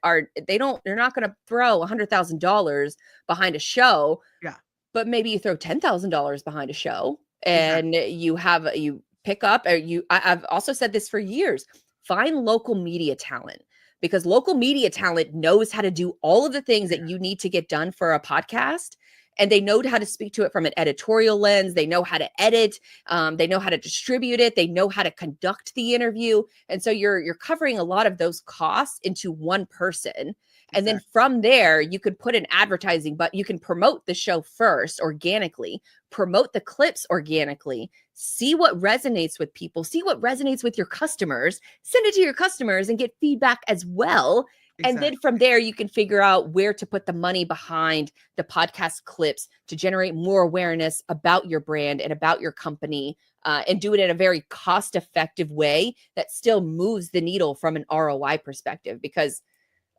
A: they're not going to throw $100,000 behind a show.
B: Yeah.
A: But maybe you throw $10,000 behind a show and you pick up, I've also said this for years, find local media talent. Because local media talent knows how to do all of the things that you need to get done for a podcast. And they know how to speak to it from an editorial lens. They know how to edit. They know how to distribute it. They know how to conduct the interview. And so you're covering a lot of those costs into one person. And then from there, you could put an advertising, but you can promote the show first organically, promote the clips organically, see what resonates with people, see what resonates with your customers, send it to your customers and get feedback as well. And then from there, you can figure out where to put the money behind the podcast clips to generate more awareness about your brand and about your company, and do it in a very cost-effective way that still moves the needle from an ROI perspective. Because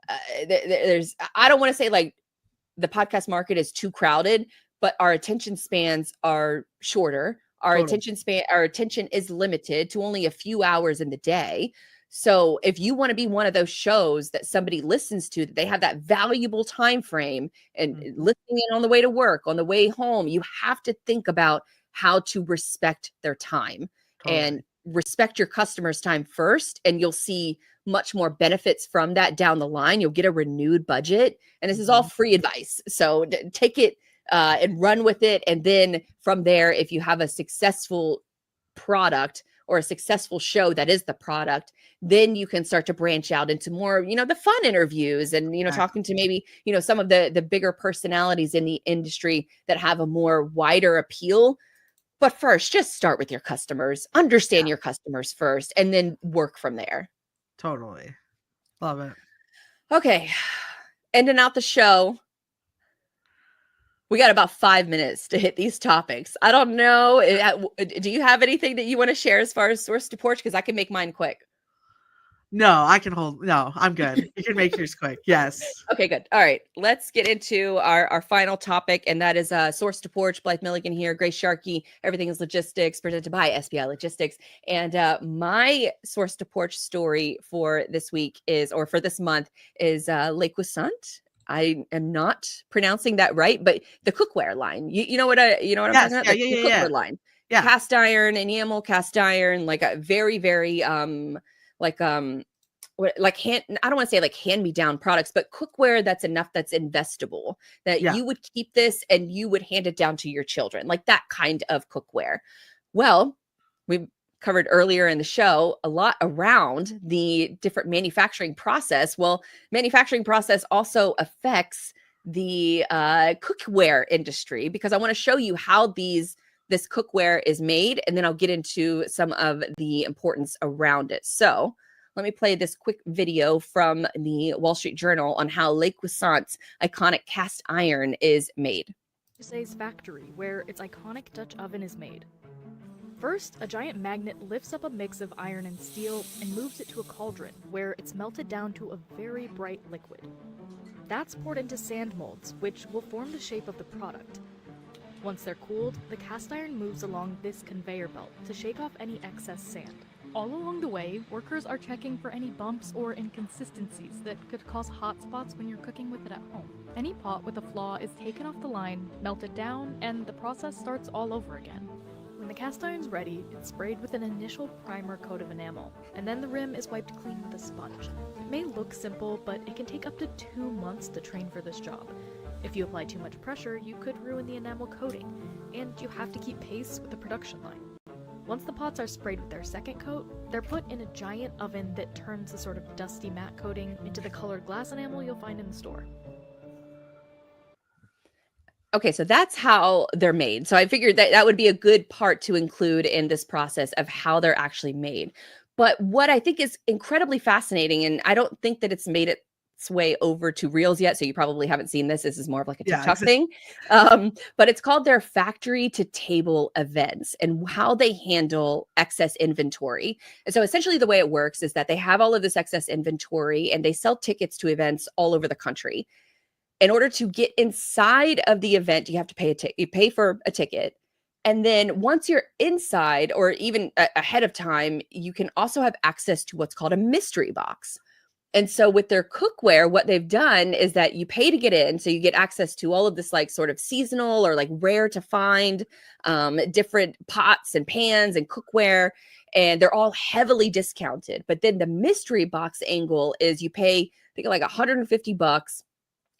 A: I don't want to say like the podcast market is too crowded, but our attention spans are shorter. Our attention is limited to only a few hours in the day. So if you want to be one of those shows that somebody listens to, that they have that valuable time frame and listening in on the way to work, on the way home, you have to think about how to respect their time and respect your customers' time first. And you'll see much more benefits from that down the line. You'll get a renewed budget. And this is all free advice. So take it and run with it. And then from there, if you have a successful product or a successful show that is the product, then you can start to branch out into more, the fun interviews and, talking to maybe, some of the bigger personalities in the industry that have a more wider appeal. But first, just start with your customers, understand your customers first, and then work from there.
B: Totally. Love it.
A: Okay. Ending out the show. We got about 5 minutes to hit these topics. I don't know. Do you have anything that you want to share as far as source to porch? Because I can make mine quick.
B: No, I can hold. No, I'm good. You can make yours quick. Yes.
A: Okay, good. All right. Let's get into our final topic, and that is source to porch. Blythe Milligan here, Grace Sharkey. Everything is logistics, presented by SBI Logistics. And my source to porch story for this week for this month is Le Creuset. I am not pronouncing that right, but the cookware line. You know what I'm talking about? The cookware line. Yeah. Cast iron, enamel cast iron, like a very, very hand, I don't want to say like hand-me-down products, but cookware that's investable, that you would keep this and you would hand it down to your children, like that kind of cookware. Well, we covered earlier in the show a lot around the different manufacturing process. Well, manufacturing process also affects the cookware industry, because I want to show you how this cookware is made, and then I'll get into some of the importance around it. So let me play this quick video from the Wall Street Journal on how Le Creuset's iconic cast iron is made.
C: Creuset's factory, where its iconic Dutch oven is made. First, a giant magnet lifts up a mix of iron and steel and moves it to a cauldron, where it's melted down to a very bright liquid. That's poured into sand molds, which will form the shape of the product. Once they're cooled, the cast iron moves along this conveyor belt to shake off any excess sand.
D: All along the way, workers are checking for any bumps or inconsistencies that could cause hot spots when you're cooking with it at home. Any pot with a flaw is taken off the line, melted down, and the process starts all over again.
C: When the cast iron's ready, it's sprayed with an initial primer coat of enamel, and then the rim is wiped clean with a sponge. It may look simple, but it can take up to 2 months to train for this job. If you apply too much pressure, you could ruin the enamel coating, and you have to keep pace with the production line. Once the pots are sprayed with their second coat, they're put in a giant oven that turns the sort of dusty matte coating into the colored glass enamel you'll find in the store.
A: Okay, so that's how they're made. So I figured that would be a good part to include in this process of how they're actually made. But what I think is incredibly fascinating, and I don't think that it's made its way over to Reels yet, so you probably haven't seen this. This is more of like a TikTok thing. But it's called their factory to table events and how they handle excess inventory. And so essentially the way it works is that they have all of this excess inventory and they sell tickets to events all over the country. In order to get inside of the event, you have to pay you pay for a ticket. And then once you're inside, or even ahead of time, you can also have access to what's called a mystery box. And so with their cookware, what they've done is that you pay to get in. So you get access to all of this like sort of seasonal or like rare to find different pots and pans and cookware. And they're all heavily discounted. But then the mystery box angle is you pay, I think like $150,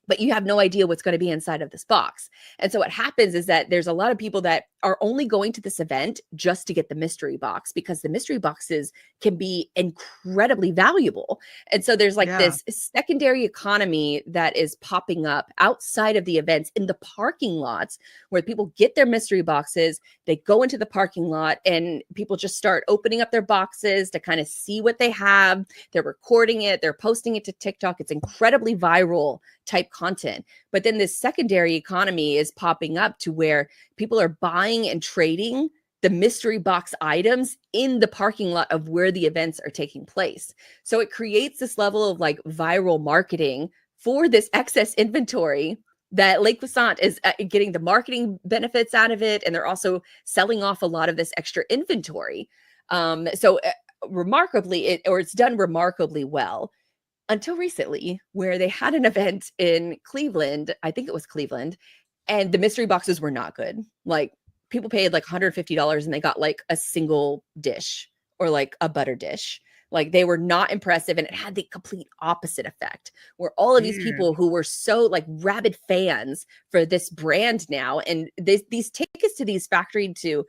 A: but you have no idea what's going to be inside of this box. And so what happens is that there's a lot of people that are only going to this event just to get the mystery box, because the mystery boxes can be incredibly valuable. And so there's like this secondary economy that is popping up outside of the events in the parking lots, where people get their mystery boxes, they go into the parking lot, and people just start opening up their boxes to kind of see what they have. They're recording it, they're posting it to TikTok. It's incredibly viral type content. But then this secondary economy is popping up to where people are buying and trading the mystery box items in the parking lot of where the events are taking place. So it creates this level of like viral marketing for this excess inventory that Lake Croissant is getting the marketing benefits out of it. And they're also selling off a lot of this extra inventory. Remarkably, it's done remarkably well. Until recently, where they had an event in Cleveland, I think it was Cleveland, and the mystery boxes were not good. Like, people paid like $150 and they got like a single dish or like a butter dish. Like, they were not impressive, and it had the complete opposite effect, where all of these people who were so like rabid fans for this brand now, and these tickets to these factory to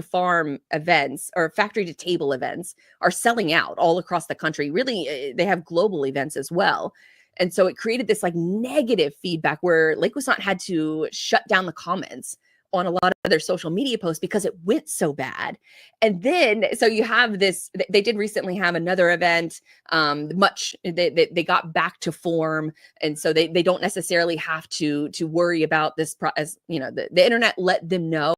A: farm events or factory to table events are selling out all across the country. Really, they have global events as well. And so it created this like negative feedback where Lake Croissant had to shut down the comments on a lot of their social media posts because it went so bad. And then, so you have this, they did recently have another event, they got back to form. And so they don't necessarily have to worry about this, as you know, the internet let them know.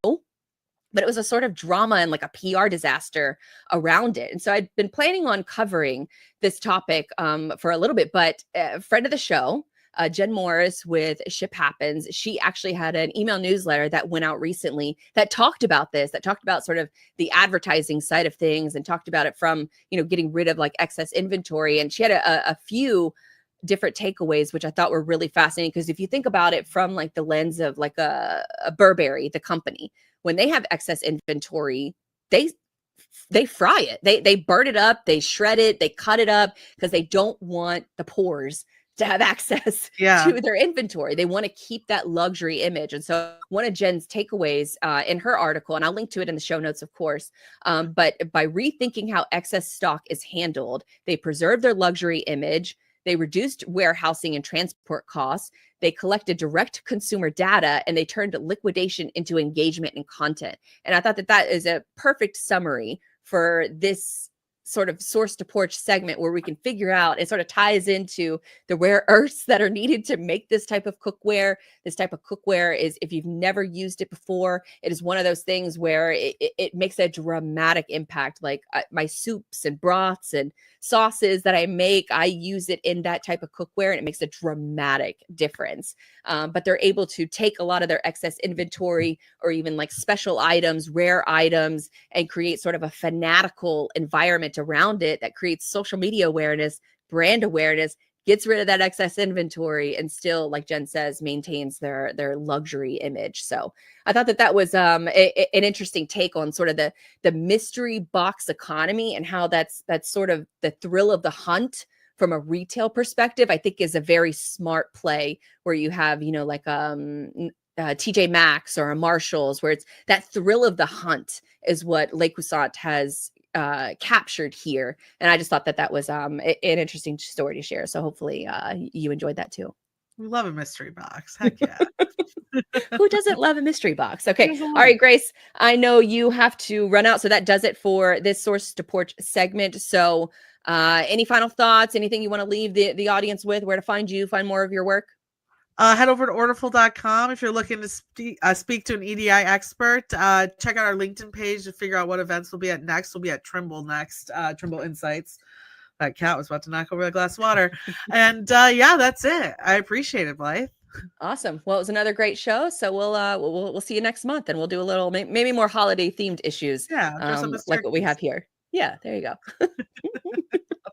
A: But it was a sort of drama and like a PR disaster around it. And so I'd been planning on covering this topic for a little bit, but a friend of the show, Jen Morris with Ship Happens, she actually had an email newsletter that went out recently that talked about this, that talked about sort of the advertising side of things, and talked about it from, you know, getting rid of like excess inventory. And she had a few different takeaways, which I thought were really fascinating, because if you think about it from like the lens of like a Burberry, the company, when they have excess inventory, they fry it, they burn it up, they shred it, they cut it up, because they don't want the pores to have access to their inventory. They want to keep that luxury image. And so one of Jen's takeaways in her article, and I'll link to it in the show notes, of course, but by rethinking how excess stock is handled, they preserve their luxury image. They reduced warehousing and transport costs. They collected direct consumer data, and they turned liquidation into engagement and content. And I thought that is a perfect summary for this sort of source to porch segment, where we can figure out, it sort of ties into the rare earths that are needed to make this type of cookware. This type of cookware is, if you've never used it before, it is one of those things where it makes a dramatic impact. Like my soups and broths and sauces that I make, I use it in that type of cookware, and it makes a dramatic difference. But they're able to take a lot of their excess inventory, or even like special items, rare items, and create sort of a fanatical environment around it that creates social media awareness, brand awareness, gets rid of that excess inventory, and still, like Jen says, maintains their luxury image. So I thought that was an interesting take on sort of the mystery box economy, and how that's sort of the thrill of the hunt from a retail perspective. I think is a very smart play, where you have, you know, like TJ Maxx or a Marshalls, where it's that thrill of the hunt is what Lake Croissant has captured here. And I just thought that was an interesting story to share. So hopefully you enjoyed that too.
B: We love a mystery box. Heck yeah.
A: Who doesn't love a mystery box? Okay. All right, Grace, I know you have to run out. So that does it for this Source to Porch segment. So any final thoughts, anything you want to leave the audience with, where to find you, find more of your work?
B: Head over to orderful.com if you're looking to speak to an EDI expert. Check out our LinkedIn page to figure out what events we'll be at next. We'll be at Trimble next, Trimble Insights. That cat was about to knock over a glass of water. And that's it. I appreciate it, Blythe.
A: Awesome. Well, it was another great show. So we'll see you next month, and we'll do a little, maybe more holiday themed issues.
B: Yeah,
A: like what we have here. Yeah, there you go.